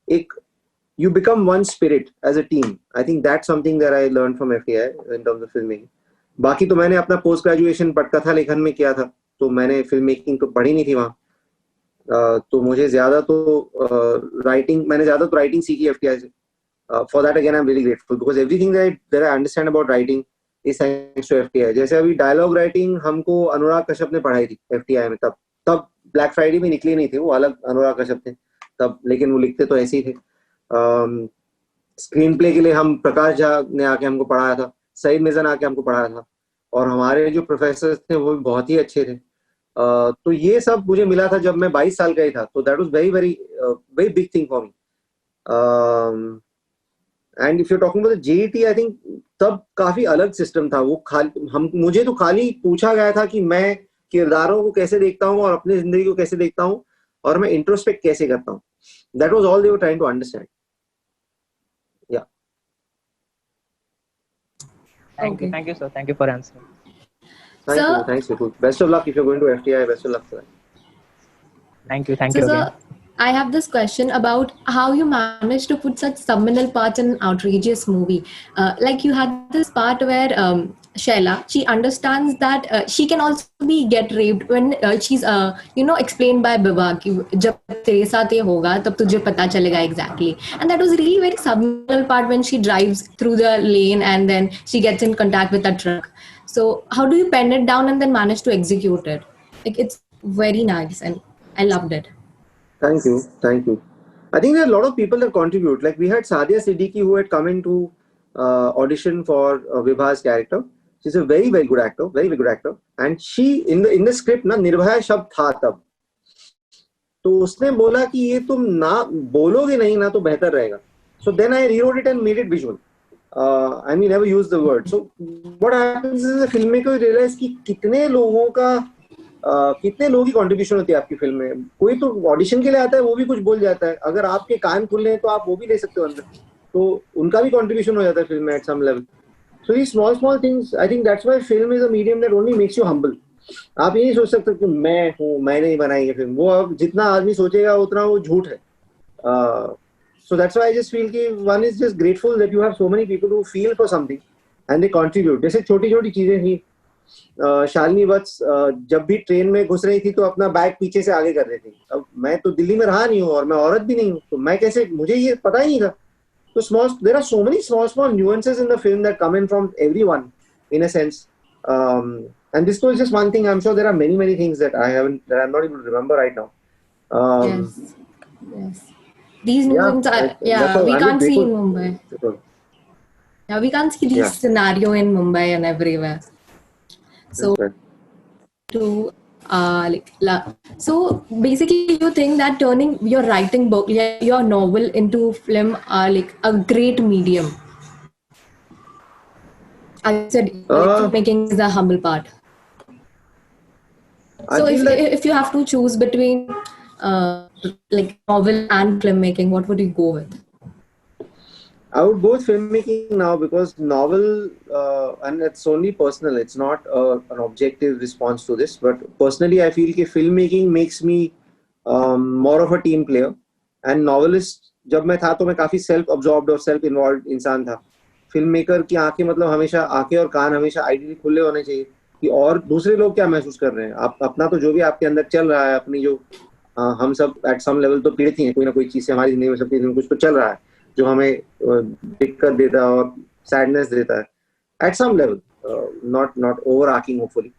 एक you become one spirit as a team. I think that's something that I learned from FTII in terms of filmmaking. बाकी तो मैंने अपना पोस्ट ग्रेजुएशन पटकथा लेखन में किया था, तो मैंने फिल्म मेकिंग तो पढ़ी नहीं थी वहाँ. तो मुझे ज्यादा तो राइटिंग सीखी FTII से. For that again I'm really grateful because everything that I understand about writing is thanks to FTII. जैसे अभी डायलॉग राइटिंग हमको अनुराग कश्यप ने पढ़ाई थी FTII में तब, तब ब्लैक फ्राइडे में निकले नहीं थे, वो अलग अनुराग कश्यप थे तब, लेकिन वो लिखते तो ऐसे ही थे। स्क्रीन प्ले के लिए हम प्रकाश झा ने आके हमको पढ़ाया था, सईद मिर्जा ने आके हमको पढ़ाया था, और हमारे जो प्रोफेसर थे वो भी बहुत ही अच्छे थे। तो ये सब मुझे मिला था जब मैं 22 साल का ही था, तो that was very very very big thing for me. And if you talking about the JET, I think तब काफी अलग सिस्टम था। वो मुझे तो खाली पूछा गया था कि मैं किरदारों को कैसे देखता हूँ और अपनी जिंदगी को कैसे देखता हूँ और मैं इंट्रोस्पेक्ट कैसे करता हूँ। That was all they were trying to understand. या Thank you, sir. Thank you for answering. Thanks, Vipul. Best of luck if you're going to FTI. Best of luck for that. Thank you So, again. I have this question about how you managed to put such subliminal parts in an outrageous movie. Like you had this part where Shaila, she understands that she can also get raped when she's explained by Biba कि जब तेरे साथ ये होगा तब तुझे पता चलेगा exactly. And that was really very subliminal part when she drives through the lane and then she gets in contact with a truck. So how do you pen it down and then manage to execute it? Like, it's very nice and I loved it. Thank you. I think there are a lot of people that contribute. Like we had Sadia Siddiqui who had come in to audition for Vibha's character. She's a very very good actor, and she in the script ना निर्भया शब्द था तब, तो उसने बोला कि ये तुम ना बोलोगे नहीं ना तो बेहतर रहेगा. So then I rewrote it and made it visual. I mean, never use the word. So what happens is, a filmmaker realize कि कितने लोगों की कंट्रीब्यूशन होती है आपकी फिल्म में. कोई तो ऑडिशन के लिए आता है, वो भी कुछ बोल जाता है. अगर आपके कान खुल रहे हैं तो आप वो भी ले सकते हो अंदर, तो उनका भी कंट्रीब्यूशन हो जाता है फिल्म में at some level. So these small things, I think that's why film is a medium that only makes you humble. आप ये नहीं सोच सकते कि मैं हूँ, मैंने ही बनाई है फिल्म. वो अब जितना आदमी सोचेगा उतना वो झूठ है. So that's why I just feel कि one is just grateful that you have so many people who feel for something and they contribute. जैसे छोटी छोटी चीजें थी. शालिनी वत्स जब भी ट्रेन में घुस रही थी तो अपना बैग पीछे से आगे कर रही थी. अब मैं तो दिल्ली में रहा नहीं हूँ और मैं औरत भी नहीं हूँ, तो मैं कैसे, मुझे ये पता ही नहीं था. So there are so many small nuances in the film that come in from everyone, in a sense. And this was just one thing. I'm sure there are many things that I'm not able to remember right now. Yes. These nuances we can't see in Mumbai. Yeah, we can't see this scenario in Mumbai and everywhere. So so basically you think that turning your writing book, your novel into film are like a great medium. I said making is the humble part. So if you have to choose between like novel and filmmaking, what would you go with? I would go with filmmaking now, because novel, and it's only personal, it's not an objective response to this, but personally I feel that filmmaking makes me more of a team player. And novelist जब मैं था तो मैं काफी self absorbed और self involved इंसान था. Filmmaker की आंखें, मतलब हमेशा आंखें और कान हमेशा आइडियली खुले होने चाहिए कि और दूसरे लोग क्या महसूस कर रहे हैं. आप अपना तो जो भी आपके अंदर चल रहा है, अपनी जो हम सब एट सम लेवल तो पीड़ित ही हैं, कोई ना कोई चीज से हमारी जिंदगी में, सबकी जिंदगी में कुछ तो चल रहा है जो हमें दिक्कत देता है और सैडनेस देता है at some level, not overarching hopefully,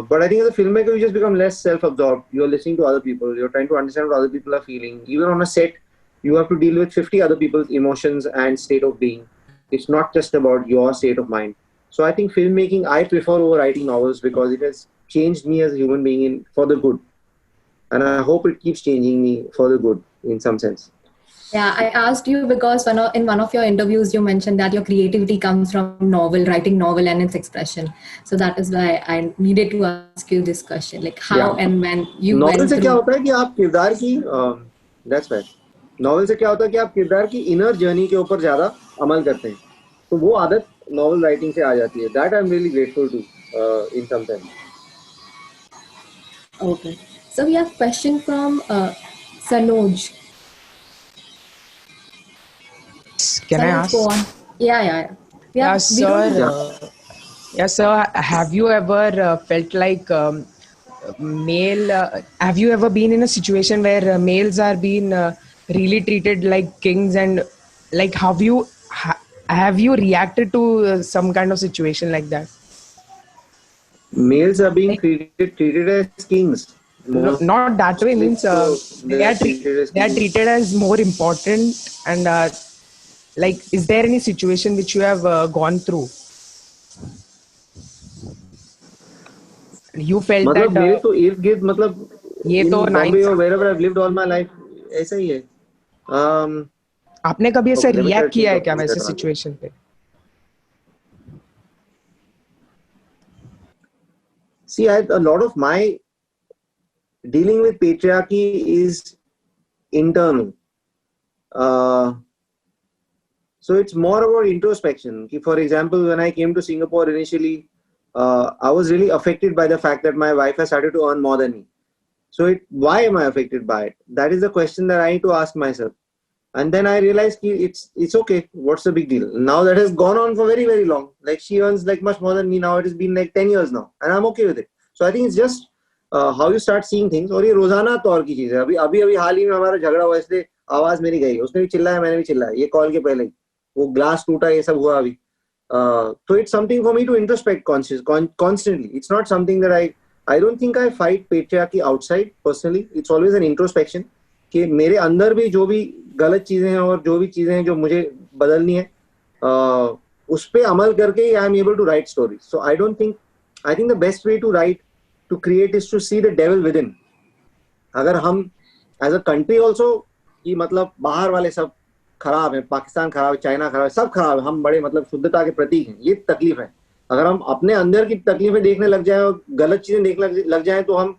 but I think as a filmmaker you just become less self-absorbed. You're listening to other people, you're trying to understand what other people are feeling. Even on a set you have to deal with 50 other people's emotions and state of being. It's not just about your state of mind. So I think filmmaking I prefer over writing novels, because it has changed me as a human being for the good, and I hope it keeps changing me for the good in some sense. Yeah, I asked you because in one of your interviews you mentioned that your creativity comes from writing novel and its expression. So that is why I needed to ask you this question, like how and when you novel went से through. क्या होता है कि आप किरदार की that's right. Novel से क्या होता है कि आप किरदार की इनर जर्नी के ऊपर ज्यादा अमल करते हैं, तो वो आदत नॉवल राइटिंग से आ जाती है. That I am really grateful to in some sense. Okay, so we have a question from Sanoj. Can I Sanoj, ask? go on. Yeah. Yes, sir. Yes, sir. Have you ever felt like male? Have you ever been in a situation where males are being really treated like kings, and like have you reacted to some kind of situation like that? Males are being treated as kings. not that way, means they are treated as more important, and like, is there any situation which you have gone through? You felt मतलब that मेरे तो इर्द गिर्द मतलब ये in तो Bombay or 9 wherever I've lived all my life ऐसा ही है. आपने कभी ऐसे Okay, let me try react to think किया है of क्या a वैसे better answer. सिचुएशन पे? See, a lot of my dealing with patriarchy is internal. So it's more about introspection. For example, when I came to Singapore initially, I was really affected by the fact that my wife has started to earn more than me. So why am I affected by it? That is the question that I need to ask myself. And then I realized it's okay. What's the big deal? Now that has gone on for very, very long. Like she earns like much more than me now. It has been like 10 years now, and I'm okay with it. So I think it's just how you start seeing things. और ये रोजाना तौर की चीज है. अभी हाल ही में हमारा झगड़ा हुआ, इसलिए आवाज मेरी गई. उसने भी चिल्लाया, मैंने भी चिल्लाया. ये कॉल के पहले ही वो ग्लास टूटा, ये सब हुआ अभी. So it's something for me to introspect constantly. It's not something that I don't think I fight patriarchy outside personally. It's always an introspection. कि मेरे अंदर भी जो भी गलत चीजें हैं और जो भी चीजें हैं जो मुझे बदलनी है, उस पे अमल करके I am able to write story. So I think the best way to write, to create, is to see the devil within. अगर हम एज अ कंट्री ऑल्सो, कि मतलब बाहर वाले सब खराब है, पाकिस्तान खराब है, चाइना खराब है, सब खराब है, हम बड़े मतलब शुद्धता के प्रतीक हैं, ये तकलीफ है. अगर हम अपने अंदर की तकलीफें देखने लग जाए और गलत चीजें देखने लग जाए तो हम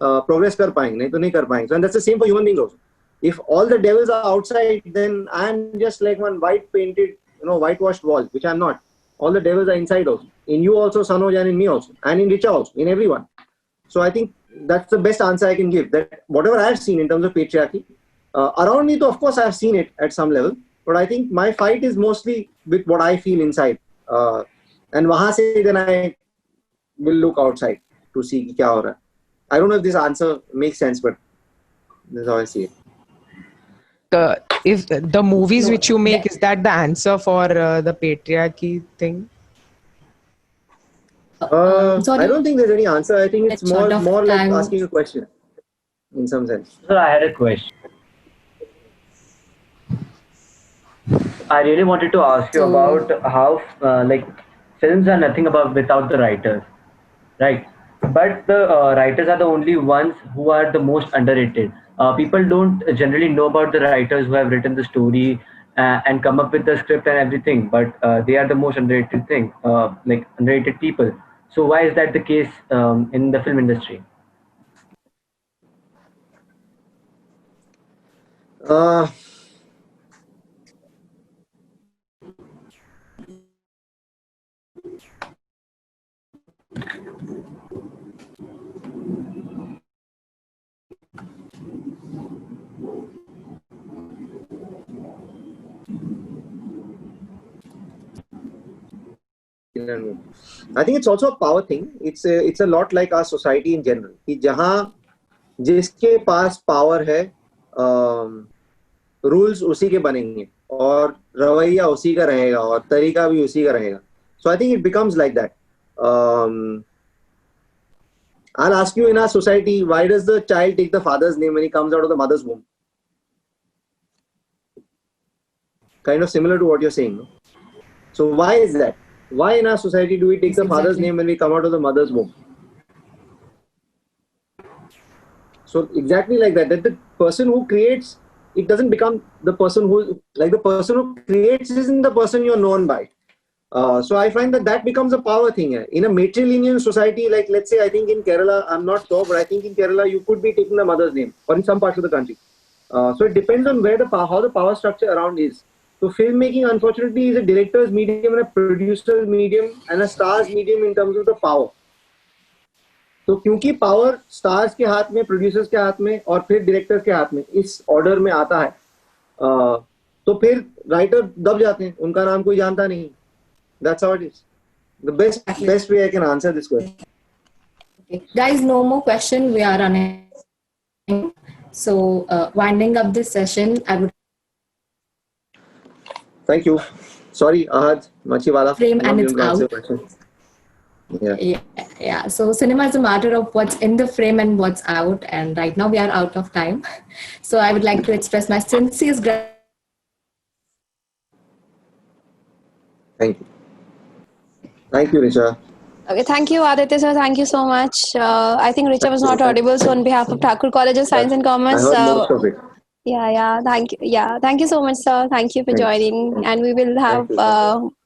प्रोग्रेस कर पाएंगे, नहीं तो नहीं कर पाएंगे. And that's the same for human beings also. If all the devils are outside, then I'm just like one white painted, whitewashed wall, which I'm not. All the devils are inside also. In you also, Sanoj, and in me also. And in Richa also. In everyone. So I think that's the best answer I can give. That whatever I've seen in terms of patriarchy, around me, though, of course, I've seen it at some level. But I think my fight is mostly with what I feel inside. And wahan se then I will look outside to see kya ho raha hai. I don't know if this answer makes sense, but this is how I see it. If the movies which you make, is that the answer for the patriarchy thing? I don't think there's any answer. I think it's more like asking a question in some sense. Sir, I had a question. I really wanted to ask you about how like films are nothing without the writers, right? But the writers are the only ones who are the most underrated. People don't generally know about the writers who have written the story and come up with the script and everything, but they are the most underrated thing, like underrated people. So why is that the case in the film industry? I think it's also a power thing. It's a lot like our society in general. कि जहाँ जिसके पास power है, rules उसी के बनेंगे और रवैया उसी का रहेगा और तरीका भी उसी का रहेगा. So I think it becomes like that. I'll ask you, in our society, why does the child take the father's name when he comes out of the mother's womb? Kind of similar to what you're saying, no? So why is that? Why in our society do we take the father's name when we come out of the mother's womb? So exactly like that the person who creates, it doesn't become the person who, like the person who creates isn't the person you're known by. So I find that becomes a power thing. In a matrilineal society, like let's say, I think in Kerala, I'm not sure, but I think in Kerala you could be taking the mother's name, or in some parts of the country. So it depends on where how the power structure around is. So filmmaking, unfortunately, is a director's medium and a producer's medium and a star's medium in terms of the power. तो क्योंकि power stars के हाथ में, producers के हाथ में और फिर डायरेक्टर्स के हाथ में इस ऑर्डर में आता है, तो फिर राइटर दब जाते हैं, उनका नाम कोई जानता नहीं. That's how it is. The best way I can answer this question. Okay. Guys, no more question. We are running. So winding up this session, I would. Thank you. Sorry, Ahad Machiwala. Frame and it's out. Yeah. So cinema is a matter of what's in the frame and what's out. And right now we are out of time. So I would like to express my sincere gratitude. Thank you, Richa. Okay, thank you, Aditya sir. Thank you so much. I think Richa was not audible, so on behalf of Thakur College of Science and I Commerce, heard most of it. thank you. Yeah, thank you so much, sir. Thank you for Thanks. joining, and we will have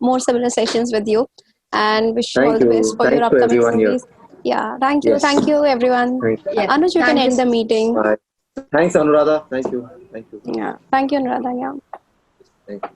more similar sessions with you. And wish you all Thank the you. best for your Thanks to upcoming everyone here. movies. Yeah, thank you. Yes. Thank you, everyone. Thanks. Anuj, you can Thank you end the meeting. Bye. Thanks, Anuradha. Thank you. Yeah, thank you, Anuradha. Yeah. Thank you.